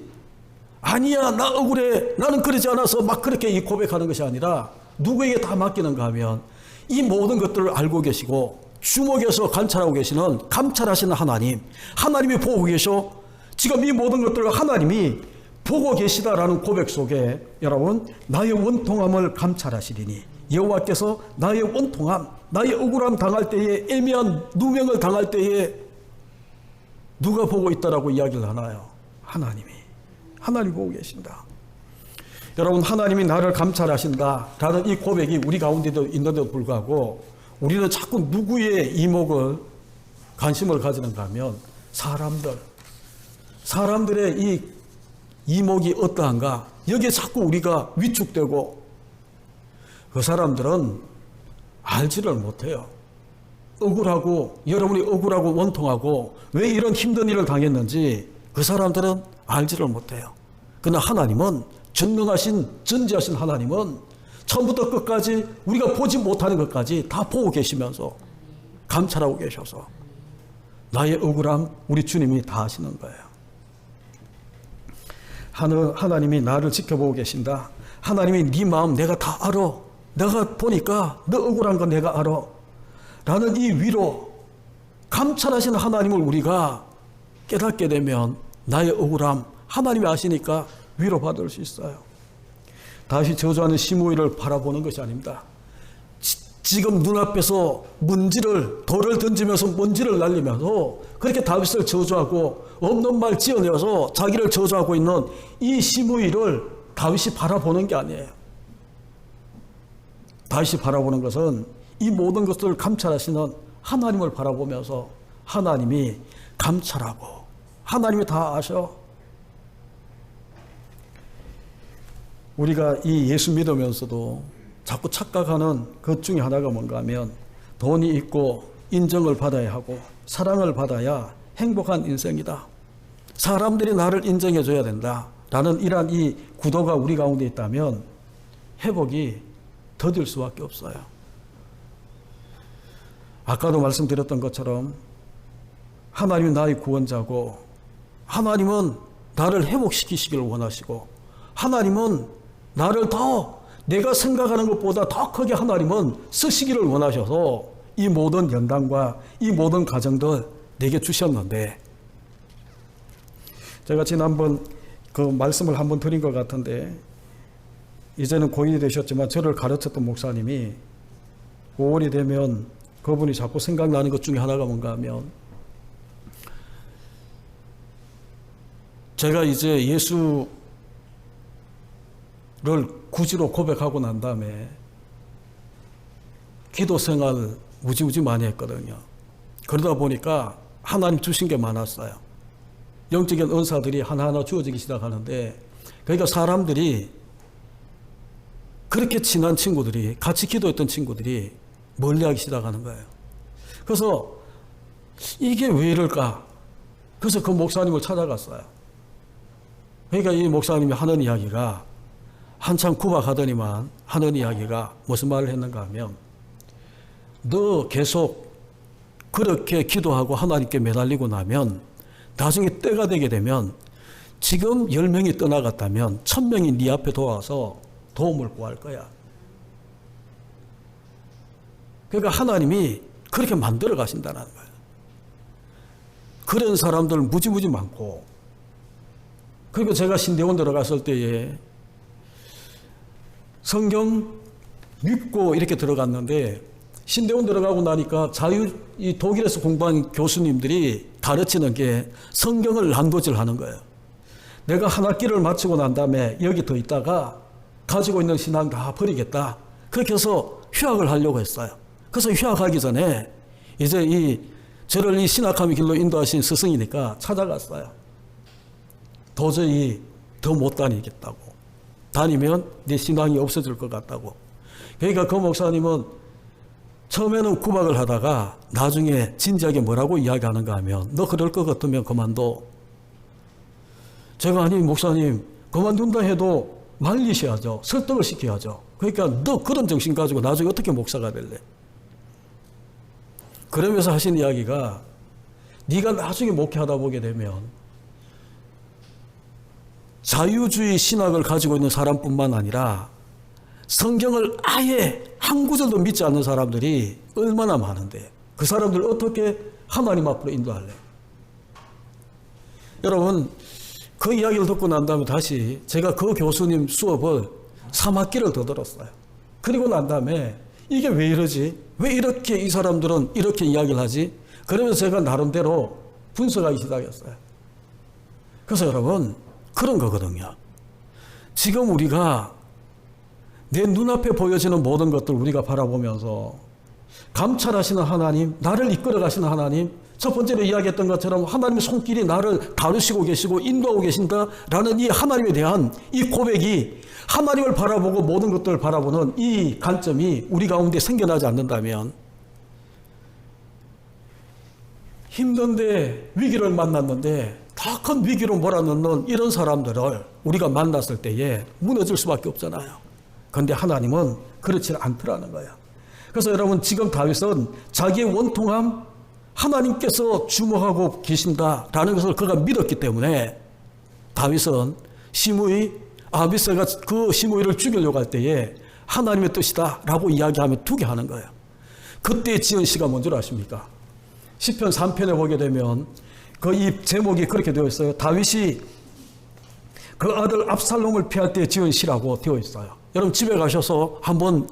아니야 나 억울해 나는 그러지 않아서 막 그렇게 이 고백하는 것이 아니라 누구에게 다 맡기는가 하면 이 모든 것들을 알고 계시고 주목해서 관찰하고 계시는 감찰하시는 하나님이 보고 계셔. 지금 이 모든 것들을 하나님이 보고 계시다라는 고백 속에 여러분 나의 원통함을 감찰하시리니 여호와께서 나의 원통함 나의 억울함 당할 때에 애매한 누명을 당할 때에 누가 보고 있다라고 이야기를 하나요? 하나님 보고 계신다. 여러분 하나님이 나를 감찰하신다라는 이 고백이 우리 가운데도 있는데도 불구하고 우리는 자꾸 누구의 이목을 관심을 가지는가 하면 사람들의 이 이목이 어떠한가 여기에 자꾸 우리가 위축되고 그 사람들은 알지를 못해요. 여러분이 억울하고 원통하고 왜 이런 힘든 일을 당했는지 그 사람들은 알지를 못해요. 그러나 하나님은 전능하신 전지하신 하나님은 처음부터 끝까지 우리가 보지 못하는 것까지 다 보고 계시면서 감찰하고 계셔서 나의 억울함 우리 주님이 다 아시는 거예요. 하나님이 나를 지켜보고 계신다. 하나님이 네 마음 내가 다 알아. 내가 보니까 너 억울한 거 내가 알아. 라는 이 위로 감찰하시는 하나님을 우리가 깨닫게 되면 나의 억울함 하나님이 아시니까 위로받을 수 있어요. 다시 저주하는 시므이를 바라보는 것이 아닙니다. 지금 눈앞에서 돌을 던지면서 먼지를 날리면서 그렇게 다윗을 저주하고 없는 말 지어내어서 자기를 저주하고 있는 이 시므이를 다윗이 바라보는 게 아니에요. 다윗이 바라보는 것은 이 모든 것들을 감찰하시는 하나님을 바라보면서 하나님이 감찰하고 하나님이 다 아셔. 우리가 이 예수 믿으면서도 자꾸 착각하는 것 중에 하나가 뭔가 하면 돈이 있고 인정을 받아야 하고 사랑을 받아야 행복한 인생이다. 사람들이 나를 인정해 줘야 된다. 라는 이러한 이 구도가 우리 가운데 있다면 회복이 더딜 수밖에 없어요. 아까도 말씀드렸던 것처럼 하나님이 나의 구원자고 하나님은 나를 회복시키시기를 원하시고 하나님은 나를 더 내가 생각하는 것보다 더 크게 하나님은 쓰시기를 원하셔서 이 모든 연단과 이 모든 과정들 내게 주셨는데 제가 지난번 그 말씀을 한번 드린 것 같은데 이제는 고인이 되셨지만 저를 가르쳤던 목사님이 5월이 되면 그분이 자꾸 생각나는 것 중에 하나가 뭔가 하면 제가 이제 예수를 구지로 고백하고 난 다음에 기도 생활 무지무지 많이 했거든요. 그러다 보니까 하나님 주신 게 많았어요. 영적인 은사들이 하나하나 주어지기 시작하는데 그러니까 사람들이 그렇게 친한 친구들이 같이 기도했던 친구들이 멀리하기 시작하는 거예요. 그래서 이게 왜 이럴까? 그래서 그 목사님을 찾아갔어요. 그러니까 이 목사님이 하는 이야기가 한참 구박하더니만 하는 이야기가 무슨 말을 했는가 하면 너 계속 그렇게 기도하고 하나님께 매달리고 나면 나중에 때가 되게 되면 지금 10명이 떠나갔다면 1000명이 네 앞에 도와서 도움을 구할 거야. 그러니까 하나님이 그렇게 만들어 가신다는 거예요. 그런 사람들 무지무지 많고 그리고 제가 신대원 들어갔을 때에 성경 믿고 이렇게 들어갔는데 신대원 들어가고 나니까 이 독일에서 공부한 교수님들이 가르치는 게 성경을 낭독을 하는 거예요. 내가 한 학기를 마치고 난 다음에 여기 더 있다가 가지고 있는 신앙 다 버리겠다. 그렇게 해서 휴학을 하려고 했어요. 그래서 휴학하기 전에 이제 저를 이 신학함의 길로 인도하신 스승이니까 찾아갔어요. 도저히 더 못 다니겠다고. 다니면 내 신앙이 없어질 것 같다고. 그러니까 그 목사님은 처음에는 구박을 하다가 나중에 진지하게 뭐라고 이야기하는가 하면 너 그럴 것 같으면 그만둬. 제가 아니 목사님 그만둔다 해도 말리셔야죠. 설득을 시켜야죠. 그러니까 너 그런 정신 가지고 나중에 어떻게 목사가 될래? 그러면서 하신 이야기가 네가 나중에 목회하다 보게 되면 자유주의 신학을 가지고 있는 사람뿐만 아니라 성경을 아예 한 구절도 믿지 않는 사람들이 얼마나 많은데 그 사람들 어떻게 하나님 앞으로 인도할래? 여러분 그 이야기를 듣고 난 다음에 다시 제가 그 교수님 수업을 3학기를 더 들었어요. 그리고 난 다음에 이게 왜 이러지? 왜 이렇게 이 사람들은 이렇게 이야기를 하지? 그러면서 제가 나름대로 분석하기 시작했어요. 그래서 여러분 그런 거거든요. 지금 우리가 내 눈앞에 보여지는 모든 것들 우리가 바라보면서 감찰하시는 하나님, 나를 이끌어 가시는 하나님, 첫 번째로 이야기했던 것처럼 하나님의 손길이 나를 다루시고 계시고 인도하고 계신다라는 이 하나님에 대한 이 고백이 하나님을 바라보고 모든 것들을 바라보는 이 관점이 우리 가운데 생겨나지 않는다면 힘든데 위기를 만났는데 더 큰 위기로 몰아넣는 이런 사람들을 우리가 만났을 때에 무너질 수밖에 없잖아요. 그런데 하나님은 그렇지 않더라는 거예요. 그래서 여러분 지금 다윗은 자기의 원통함 하나님께서 주목하고 계신다라는 것을 그가 믿었기 때문에 다윗은 시므이 아비새가 그 시므이를 죽이려고 할 때에 하나님의 뜻이다라고 이야기하며 두게 하는 거예요. 그때 지은 시가 뭔 줄 아십니까? 시편 3편에 보게 되면 그 이 제목이 그렇게 되어 있어요. 다윗이 그 아들 압살롬을 피할 때 지은 시라고 되어 있어요. 여러분 집에 가셔서 한번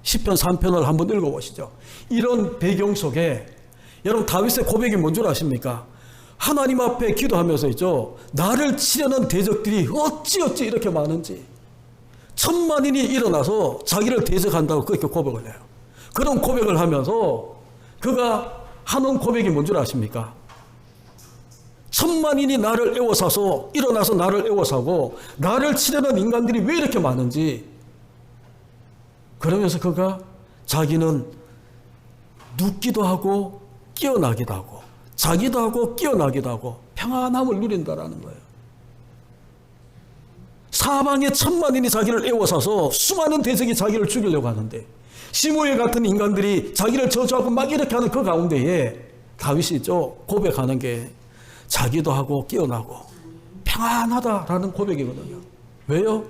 시편 3편을 한번 읽어보시죠. 이런 배경 속에 여러분 다윗의 고백이 뭔 줄 아십니까? 하나님 앞에 기도하면서 있죠. 나를 치려는 대적들이 어찌 이렇게 많은지 천만인이 일어나서 자기를 대적한다고 그렇게 고백을 해요. 그런 고백을 하면서 그가 하는 고백이 뭔 줄 아십니까? 천만인이 나를 애워싸서 일어나서 나를 애워싸고 나를 치려는 인간들이 왜 이렇게 많은지 그러면서 그가 자기는 눕기도 하고 깨어나기도 하고 자기도 하고 깨어나기도 하고 평안함을 누린다라는 거예요. 사방에 천만인이 자기를 애워싸서 수많은 대적이 자기를 죽이려고 하는데 시므이 같은 인간들이 자기를 저주하고 막 이렇게 하는 그 가운데에 다윗이 있죠. 고백하는 게 자기도 하고 깨어나고 평안하다라는 고백이거든요. 왜요?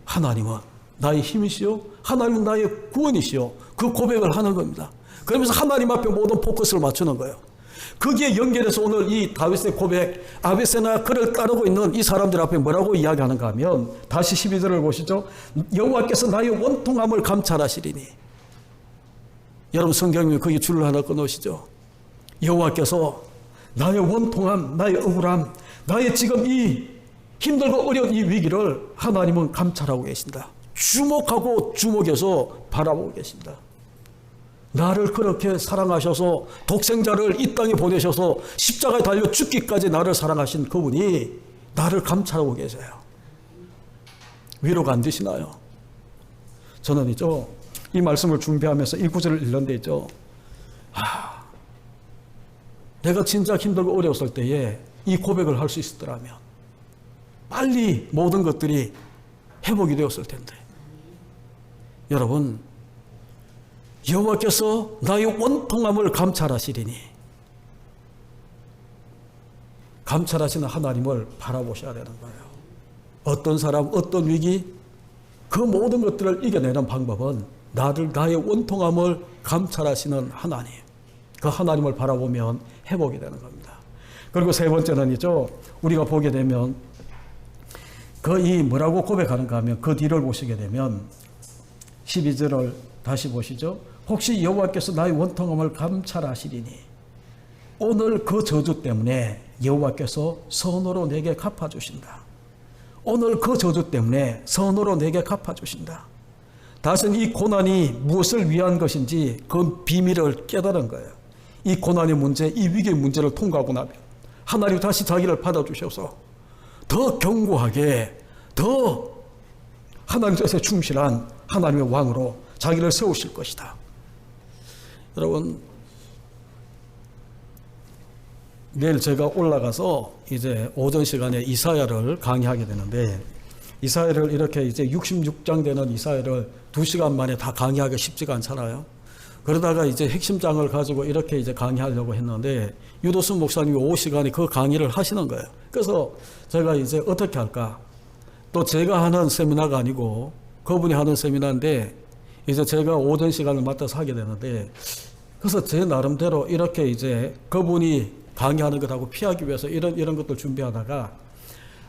하나님은 나의 힘이시오. 하나님은 나의 구원이시오. 그 고백을 하는 겁니다. 그러면서 하나님 앞에 모든 포커스를 맞추는 거예요. 거기에 연결해서 오늘 이 다윗의 고백, 아비새나 그를 따르고 있는 이 사람들 앞에 뭐라고 이야기하는가 하면 다시 12절을 보시죠. 여호와께서 나의 원통함을 감찰하시리니. 여러분 성경에 거기 줄을 하나 끊으시죠. 여호와께서 나의 원통함, 나의 억울함, 나의 지금 이 힘들고 어려운 이 위기를 하나님은 감찰하고 계신다. 주목하고 주목해서 바라보고 계신다. 나를 그렇게 사랑하셔서 독생자를 이 땅에 보내셔서 십자가에 달려 죽기까지 나를 사랑하신 그분이 나를 감찰하고 계세요. 위로가 안 되시나요? 저는 있죠. 이 말씀을 준비하면서 이 구절을 읽는 데 있죠. 내가 진짜 힘들고 어려웠을 때에 이 고백을 할 수 있었더라면 빨리 모든 것들이 회복이 되었을 텐데. 여러분, 여호와께서 나의 원통함을 감찰하시리니. 감찰하시는 하나님을 바라보셔야 되는 거예요. 어떤 사람, 어떤 위기, 그 모든 것들을 이겨내는 방법은 나의 원통함을 감찰하시는 하나님, 그 하나님을 바라보면 회복이 되는 겁니다. 그리고 세 번째는 있죠. 우리가 보게 되면 그 이 뭐라고 고백하는가 하면 그 뒤를 보시게 되면 12절을 다시 보시죠. 혹시 여호와께서 나의 원통함을 감찰하시리니. 오늘 그 저주 때문에 여호와께서 선으로 내게 갚아주신다. 오늘 그 저주 때문에 선으로 내게 갚아주신다. 다시는 이 고난이 무엇을 위한 것인지 그 비밀을 깨달은 거예요. 이 고난의 문제, 이 위기의 문제를 통과하고 나면 하나님이 다시 자기를 받아주셔서 더 견고하게, 더 하나님 뜻에 충실한 하나님의 왕으로 자기를 세우실 것이다. 여러분, 내일 제가 올라가서 이제 오전 시간에 이사야를 강의하게 되는데, 이사야를 이렇게 이제 66장 되는 이사야를 2시간 만에 다 강의하기 쉽지가 않잖아요. 그러다가 이제 핵심장을 가지고 이렇게 이제 강의하려고 했는데, 유도순 목사님이 5시간에 그 강의를 하시는 거예요. 그래서 제가 이제 어떻게 할까? 또 제가 하는 세미나가 아니고 그분이 하는 세미나인데, 이제 제가 오전 시간을 맡아서 하게 되는데, 그래서 제 나름대로 이렇게 이제 그분이 강의하는 것하고 피하기 위해서 이런 것들 준비하다가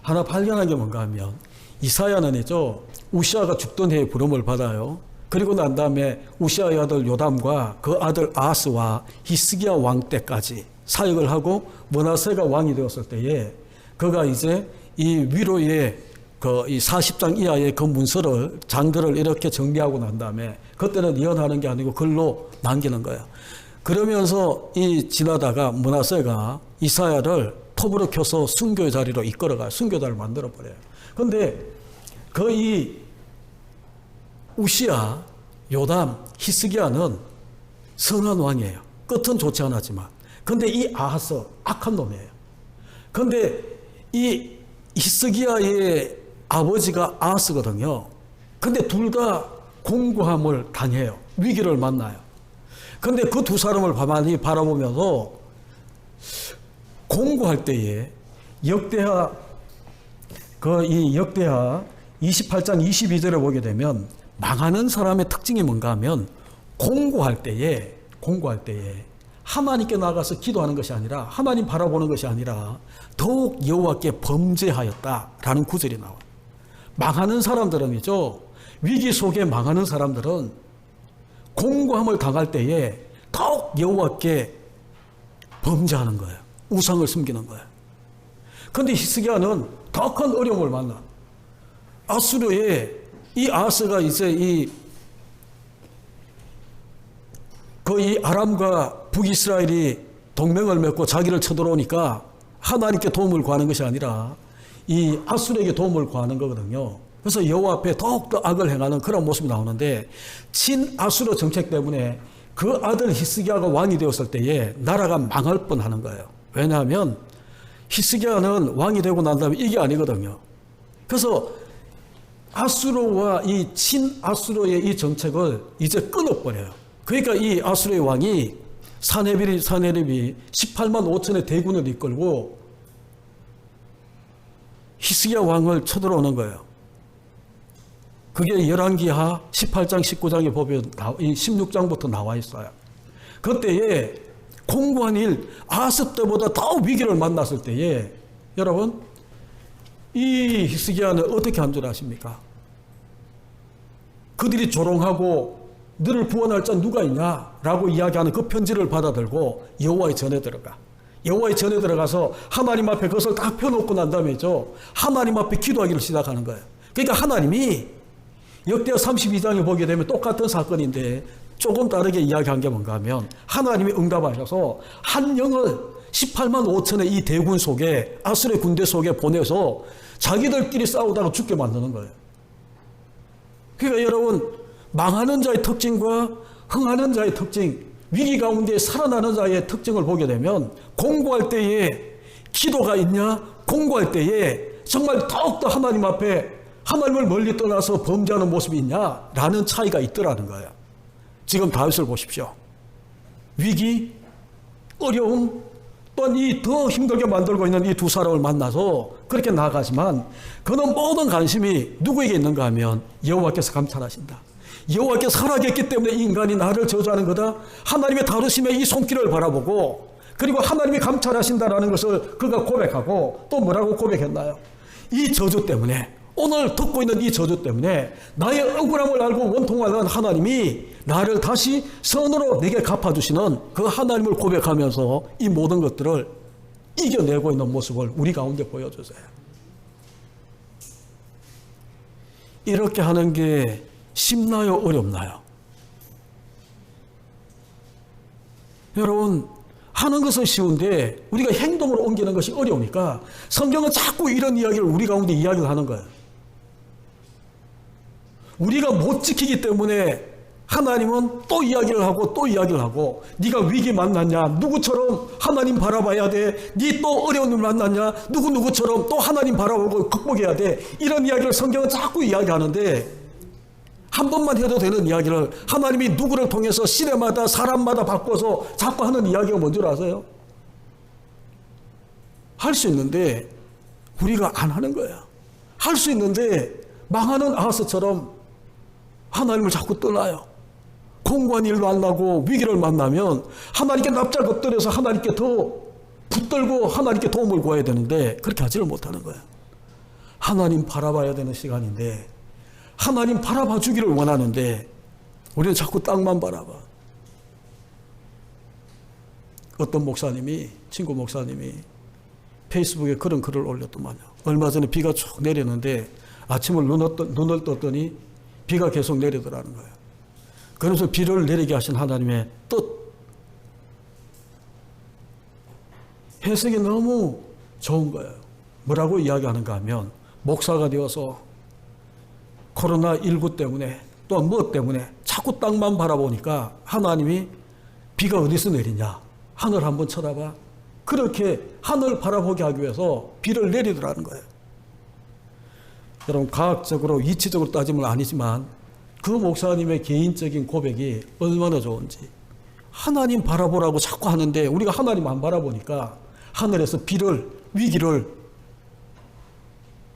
하나 발견한 게 뭔가 하면, 이사야는이죠, 우시아가 죽던 해에 부름을 받아요. 그리고 난 다음에 우시아의 아들 요담과 그 아들 아하스와 히스기야 왕 때까지 사역을 하고 므낫세가 왕이 되었을 때에 그가 이제 이 위로의 이 40장 이하의 그 문서를 장들을 이렇게 정리하고 난 다음에 그때는 예언하는 게 아니고 글로 남기는 거예요. 그러면서 이 지나다가 므낫세가 이사야를 톱으로 켜서 순교의 자리로 이끌어가요. 순교자를 만들어 버려요. 그런데 그 이 우시아, 요담, 히스기야는 선한 왕이에요. 끝은 좋지 않았지만. 근데 이 아하스 악한 놈이에요. 근데 이 히스기야의 아버지가 아하스거든요. 근데 둘 다 공고함을 당해요. 위기를 만나요. 근데 그 두 사람을 가만히 바라보면서 공고할 때에 역대하 28장 22절에 보게 되면 망하는 사람의 특징이 뭔가 하면 공고할 때에 하나님께 나가서 기도하는 것이 아니라, 하나님 바라보는 것이 아니라 더욱 여호와께 범죄하였다라는 구절이 나와요. 망하는 사람들은이죠, 위기 속에 망하는 사람들은 공고함을 당할 때에 더욱 여호와께 범죄하는 거예요. 우상을 숨기는 거예요. 그런데 히스기야는 더 큰 어려움을 만나. 아수르의 이 아하스가 이제 이 아람과 북이스라엘이 동맹을 맺고 자기를 쳐들어오니까 하나님께 도움을 구하는 것이 아니라 이 아수르에게 도움을 구하는 거거든요. 그래서 여호와 앞에 더욱더 악을 행하는 그런 모습이 나오는데, 친아수르 정책 때문에 그 아들 히스기야가 왕이 되었을 때에 나라가 망할 뻔하는 거예요. 왜냐하면 히스기야는 왕이 되고 난 다음에 이게 아니거든요. 그래서 아수르와 이 친아수르의 이 정책을 이제 끊어버려요. 그러니까 이 아수르의 왕이 사네립이 18만 5천의 대군을 이끌고 히스기야 왕을 쳐들어오는 거예요. 그게 열왕기하 18장 19장에 보면 16장부터 나와 있어요. 그때에 공고한 일, 아하스 때보다 더 위기를 만났을 때에 여러분, 이 히스기야는 어떻게 한 줄 아십니까? 그들이 조롱하고 너를 구원할 자 누가 있냐라고 이야기하는 그 편지를 받아들고 여호와의 전에 들어가. 여호와의 전에 들어가서 하나님 앞에 그것을 딱 펴놓고 난 다음에죠, 하나님 앞에 기도하기를 시작하는 거예요. 그러니까 하나님이 역대하 32장에 보게 되면 똑같은 사건인데 조금 다르게 이야기한 게 뭔가 하면, 하나님이 응답하셔서 한 영을 18만 5천의 이 대군 속에, 아수르의 군대 속에 보내서 자기들끼리 싸우다가 죽게 만드는 거예요. 그러니까 여러분, 망하는 자의 특징과 흥하는 자의 특징, 위기 가운데 살아나는 자의 특징을 보게 되면, 공고할 때에 기도가 있냐, 공고할 때에 정말 더욱더 하나님 앞에 하나님을 멀리 떠나서 범죄하는 모습이 있냐라는 차이가 있더라는 거예요. 지금 다윗을 보십시오. 위기, 어려움, 또한 이 더 힘들게 만들고 있는 이 두 사람을 만나서 그렇게 나아가지만 그는 모든 관심이 누구에게 있는가 하면 여호와께서 감찰하신다. 여호와께서 살아계셨기 때문에 이 인간이 나를 저주하는 거다. 하나님의 다루심의 이 손길을 바라보고, 그리고 하나님이 감찰하신다라는 것을 그가 고백하고, 또 뭐라고 고백했나요? 이 저주 때문에, 오늘 듣고 있는 이 저주 때문에 나의 억울함을 알고 원통하는 하나님이 나를 다시 선으로 내게 갚아주시는 그 하나님을 고백하면서 이 모든 것들을 이겨내고 있는 모습을 우리 가운데 보여주세요. 이렇게 하는 게 쉽나요? 어렵나요? 여러분, 하는 것은 쉬운데 우리가 행동으로 옮기는 것이 어려우니까 성경은 자꾸 이런 이야기를 우리 가운데 이야기를 하는 거예요. 우리가 못 지키기 때문에 하나님은 또 이야기를 하고 또 이야기를 하고, 네가 위기 만났냐? 누구처럼 하나님 바라봐야 돼. 네 또 어려운 일 만났냐? 누구처럼 또 하나님 바라보고 극복해야 돼. 이런 이야기를 성경은 자꾸 이야기하는데, 한 번만 해도 되는 이야기를 하나님이 누구를 통해서 시대마다 사람마다 바꿔서 자꾸 하는 이야기가 뭔 줄 아세요? 할 수 있는데 우리가 안 하는 거야. 할 수 있는데 망하는 아하스처럼 하나님을 자꾸 떠나요. 공고한 일을 만나고 위기를 만나면 하나님께 납작 엎드려서 하나님께 더 붙들고 하나님께 도움을 구해야 되는데 그렇게 하지를 못하는 거예요. 하나님 바라봐야 되는 시간인데, 하나님 바라봐 주기를 원하는데 우리는 자꾸 땅만 바라봐. 어떤 목사님이, 친구 목사님이 페이스북에 그런 글을 올렸더만요. 얼마 전에 비가 쭉 내리는데 아침을 눈을 떴더니 비가 계속 내리더라는 거예요. 그래서 비를 내리게 하신 하나님의 뜻, 해석이 너무 좋은 거예요. 뭐라고 이야기하는가 하면, 목사가 되어서 코로나19 때문에 또한 무엇 때문에 자꾸 땅만 바라보니까 하나님이 비가 어디서 내리냐, 하늘 한번 쳐다봐. 그렇게 하늘 바라보게 하기 위해서 비를 내리더라는 거예요. 여러분, 과학적으로 이치적으로 따지면 아니지만 그 목사님의 개인적인 고백이 얼마나 좋은지. 하나님 바라보라고 자꾸 하는데 우리가 하나님 안 바라보니까 하늘에서 비를, 위기를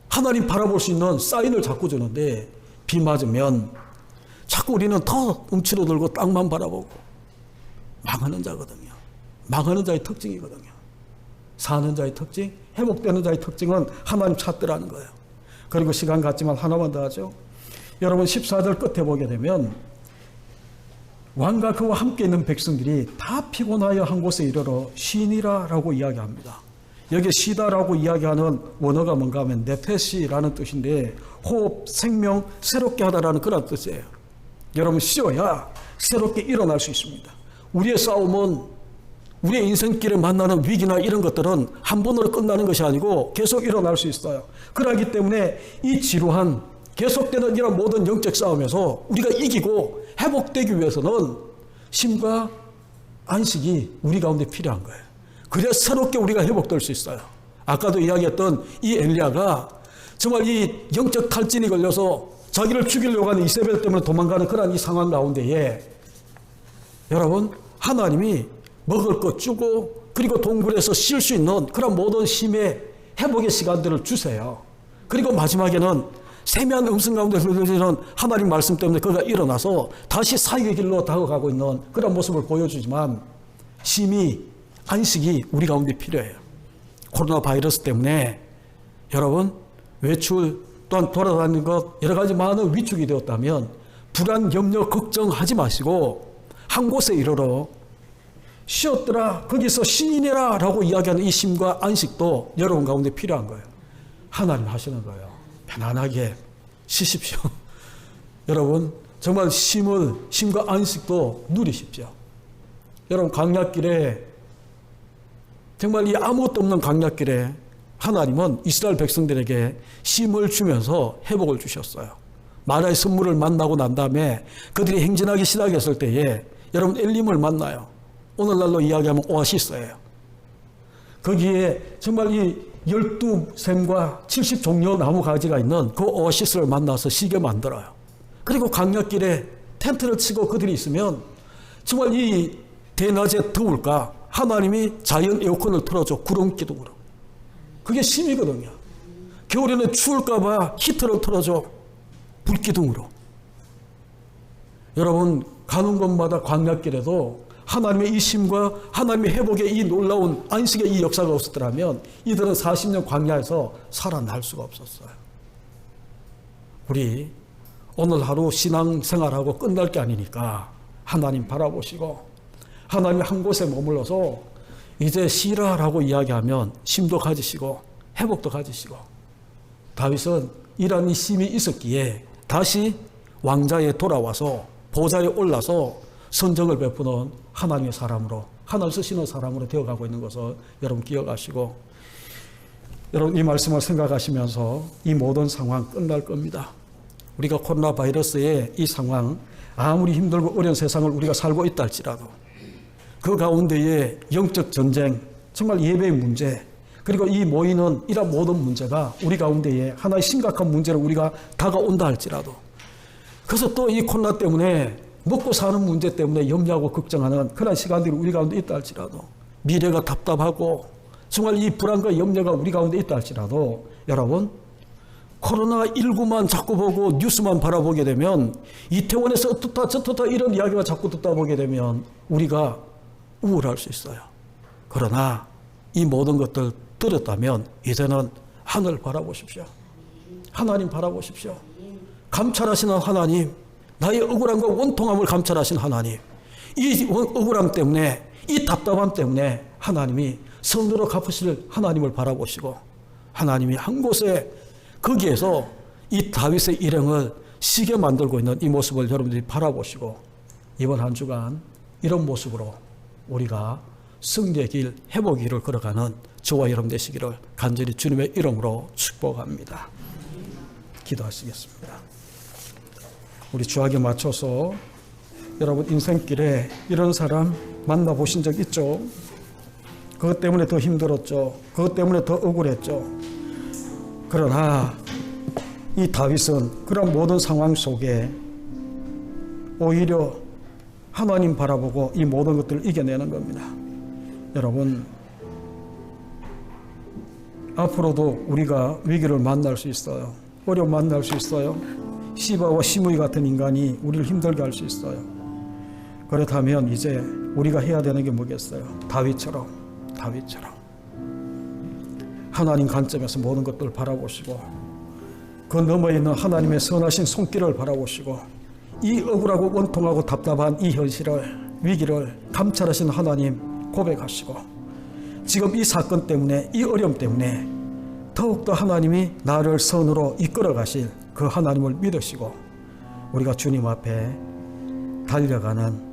하나님 바라볼 수 있는 사인을 자꾸 주는데, 비 맞으면 자꾸 우리는 더 움츠러들고 땅만 바라보고 망하는 자거든요. 망하는 자의 특징이거든요. 사는 자의 특징, 회복되는 자의 특징은 하나님 찾더라는 거예요. 그리고 시간 같지만 하나만 더 하죠. 여러분, 14절 끝에 보게 되면 왕과 그와 함께 있는 백성들이 다 피곤하여 한 곳에 이르러 쉬니라 라고 이야기합니다. 여기 쉬다라고 이야기하는 원어가 뭔가 하면 네페시라는 뜻인데, 호흡, 생명, 새롭게 하다라는 그런 뜻이에요. 여러분, 쉬어야 새롭게 일어날 수 있습니다. 우리의 싸움은, 우리의 인생길에 만나는 위기나 이런 것들은 한 번으로 끝나는 것이 아니고 계속 일어날 수 있어요. 그렇기 때문에 이 지루한 계속되는 이런 모든 영적 싸움에서 우리가 이기고 회복되기 위해서는 쉼과 안식이 우리 가운데 필요한 거예요. 그래야 새롭게 우리가 회복될 수 있어요. 아까도 이야기했던 이 엘리야가 정말 이 영적 탈진이 걸려서 자기를 죽이려고 하는 이세벨 때문에 도망가는 그런 이 상황 가운데에, 여러분, 하나님이 먹을 것 주고 그리고 동굴에서 쉴 수 있는 그런 모든 쉼의 회복의 시간들을 주세요. 그리고 마지막에는 세미한 음성 가운데 들리는 하나님 말씀 때문에 그가 일어나서 다시 사역의 길로 다가가고 있는 그런 모습을 보여주지만, 쉼이, 안식이 우리 가운데 필요해요. 코로나 바이러스 때문에 여러분, 외출 또한 돌아다니는 것 여러 가지 많은 위축이 되었다면 불안, 염려, 걱정하지 마시고 한 곳에 이르러 쉬었더라, 거기서 쉬니라 라고 이야기하는 이 쉼과 안식도 여러분 가운데 필요한 거예요. 하나님 하시는 거예요. 편안하게 쉬십시오. 여러분, 정말 쉼과 안식도 누리십시오. 여러분, 광야길에, 정말 이 아무것도 없는 광야길에 하나님은 이스라엘 백성들에게 쉼을 주면서 회복을 주셨어요. 마라의 선물을 만나고 난 다음에 그들이 행진하기 시작했을 때에 여러분, 엘림을 만나요. 오늘날로 이야기하면 오아시스예요. 거기에 정말 이 12샘과 70종류 나무 가지가 있는 그 오아시스를 만나서 쉬게 만들어요. 그리고 광야길에 텐트를 치고 그들이 있으면 정말 이 대낮에 더울까 하나님이 자연 에어컨을 틀어줘, 구름 기둥으로. 그게 쉼이거든요. 겨울에는 추울까 봐 히터를 틀어줘, 불기둥으로. 여러분, 가는 곳마다 광야길에도 하나님의 이 쉼과 하나님의 회복의 이 놀라운 안식의 이 역사가 없었더라면 이들은 40년 광야에서 살아날 수가 없었어요. 우리 오늘 하루 신앙생활하고 끝날 게 아니니까 하나님 바라보시고 하나님 한 곳에 머물러서 이제 쉬라라고 이야기하면 쉼도 가지시고 회복도 가지시고, 다윗은 이런 이 쉼이 있었기에 다시 왕자에 돌아와서 보좌에 올라서 선정을 베푸는 하나님의 사람으로 하나님 쓰시는 사람으로 되어가고 있는 것을 여러분 기억하시고, 여러분 이 말씀을 생각하시면서 이 모든 상황 끝날 겁니다. 우리가 코로나 바이러스의 이 상황, 아무리 힘들고 어려운 세상을 우리가 살고 있다 할지라도 그 가운데에 영적 전쟁, 정말 예배의 문제, 그리고 이 모이는 이런 모든 문제가 우리 가운데에 하나의 심각한 문제로 우리가 다가온다 할지라도, 그래서 또 이 코로나 때문에 먹고 사는 문제 때문에 염려하고 걱정하는 그런 시간들이 우리 가운데 있다 할지라도, 미래가 답답하고 정말 이 불안과 염려가 우리 가운데 있다 할지라도, 여러분 코로나19만 자꾸 보고 뉴스만 바라보게 되면, 이태원에서 어떻다 저떻다 이런 이야기가 자꾸 듣다 보게 되면 우리가 우울할 수 있어요. 그러나 이 모든 것들 들었다면 이제는 하늘 바라보십시오. 하나님 바라보십시오. 감찰하시는 하나님, 나의 억울함과 원통함을 감찰하신 하나님, 이 억울함 때문에, 이 답답함 때문에 하나님이 선으로 갚으실 하나님을 바라보시고, 하나님이 한 곳에 거기에서 이 다윗의 일행을 쉬게 만들고 있는 이 모습을 여러분들이 바라보시고, 이번 한 주간 이런 모습으로 우리가 승리의 길, 회복의 길을 걸어가는 저와 여러분 되시기를 간절히 주님의 이름으로 축복합니다. 기도하시겠습니다. 우리 주학에 맞춰서 여러분 인생길에 이런 사람 만나보신 적 있죠? 그것 때문에 더 힘들었죠. 그것 때문에 더 억울했죠. 그러나 이 다윗은 그런 모든 상황 속에 오히려 하나님 바라보고 이 모든 것들을 이겨내는 겁니다. 여러분, 앞으로도 우리가 위기를 만날 수 있어요. 어려움 만날 수 있어요. 시바와 시므이 같은 인간이 우리를 힘들게 할 수 있어요. 그렇다면 이제 우리가 해야 되는 게 뭐겠어요? 다윗처럼 하나님 관점에서 모든 것들을 바라보시고, 그 너머에 있는 하나님의 선하신 손길을 바라보시고, 이 억울하고 원통하고 답답한 이 현실을, 위기를 감찰하시는 하나님 고백하시고, 지금 이 사건 때문에, 이 어려움 때문에 더욱더 하나님이 나를 선으로 이끌어 가실 그 하나님을 믿으시고, 우리가 주님 앞에 달려가는,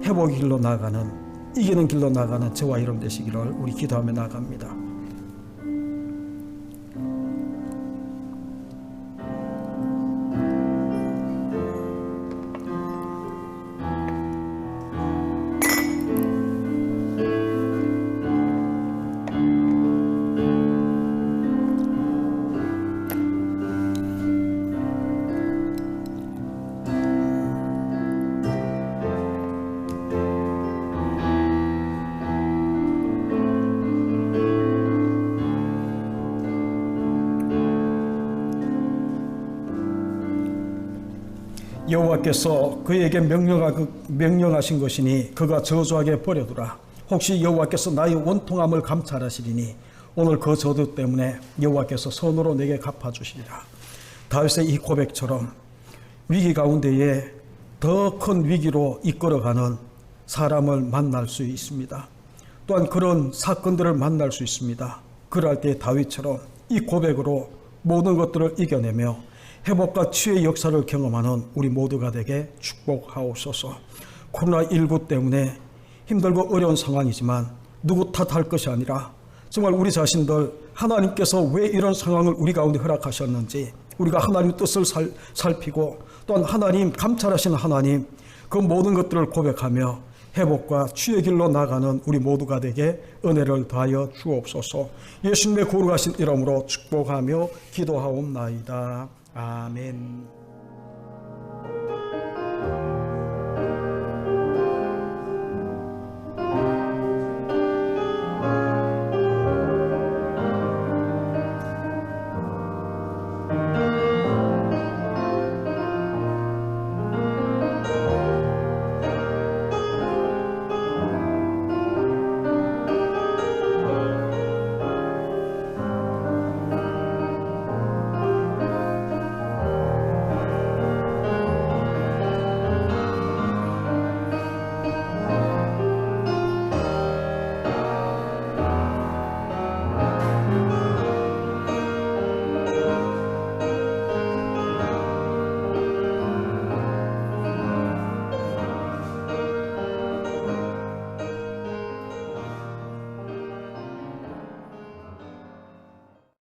회복의 길로 나가는, 이기는 길로 나가는 저와 여러분 되시기를 우리 기도하며 나갑니다. 여호와께서 그에게 명령하신 것이니 그가 저주하게 버려두라. 혹시 여호와께서 나의 원통함을 감찰하시리니 오늘 그 저주 때문에 여호와께서 선으로 내게 갚아주시리라. 다윗의 이 고백처럼 위기 가운데에 더 큰 위기로 이끌어가는 사람을 만날 수 있습니다. 또한 그런 사건들을 만날 수 있습니다. 그럴 때 다윗처럼 이 고백으로 모든 것들을 이겨내며 회복과 치유의 역사를 경험하는 우리 모두가 되게 축복하옵소서. 코로나19 때문에 힘들고 어려운 상황이지만 누구 탓할 것이 아니라 정말 우리 자신들, 하나님께서 왜 이런 상황을 우리 가운데 허락하셨는지 우리가 하나님의 뜻을 살피고, 또한 하나님, 감찰하시는 하나님, 그 모든 것들을 고백하며 회복과 치유의 길로 나가는 우리 모두가 되게 은혜를 더하여 주옵소서. 예수님의 거룩하신 이름으로 축복하며 기도하옵나이다. 아멘.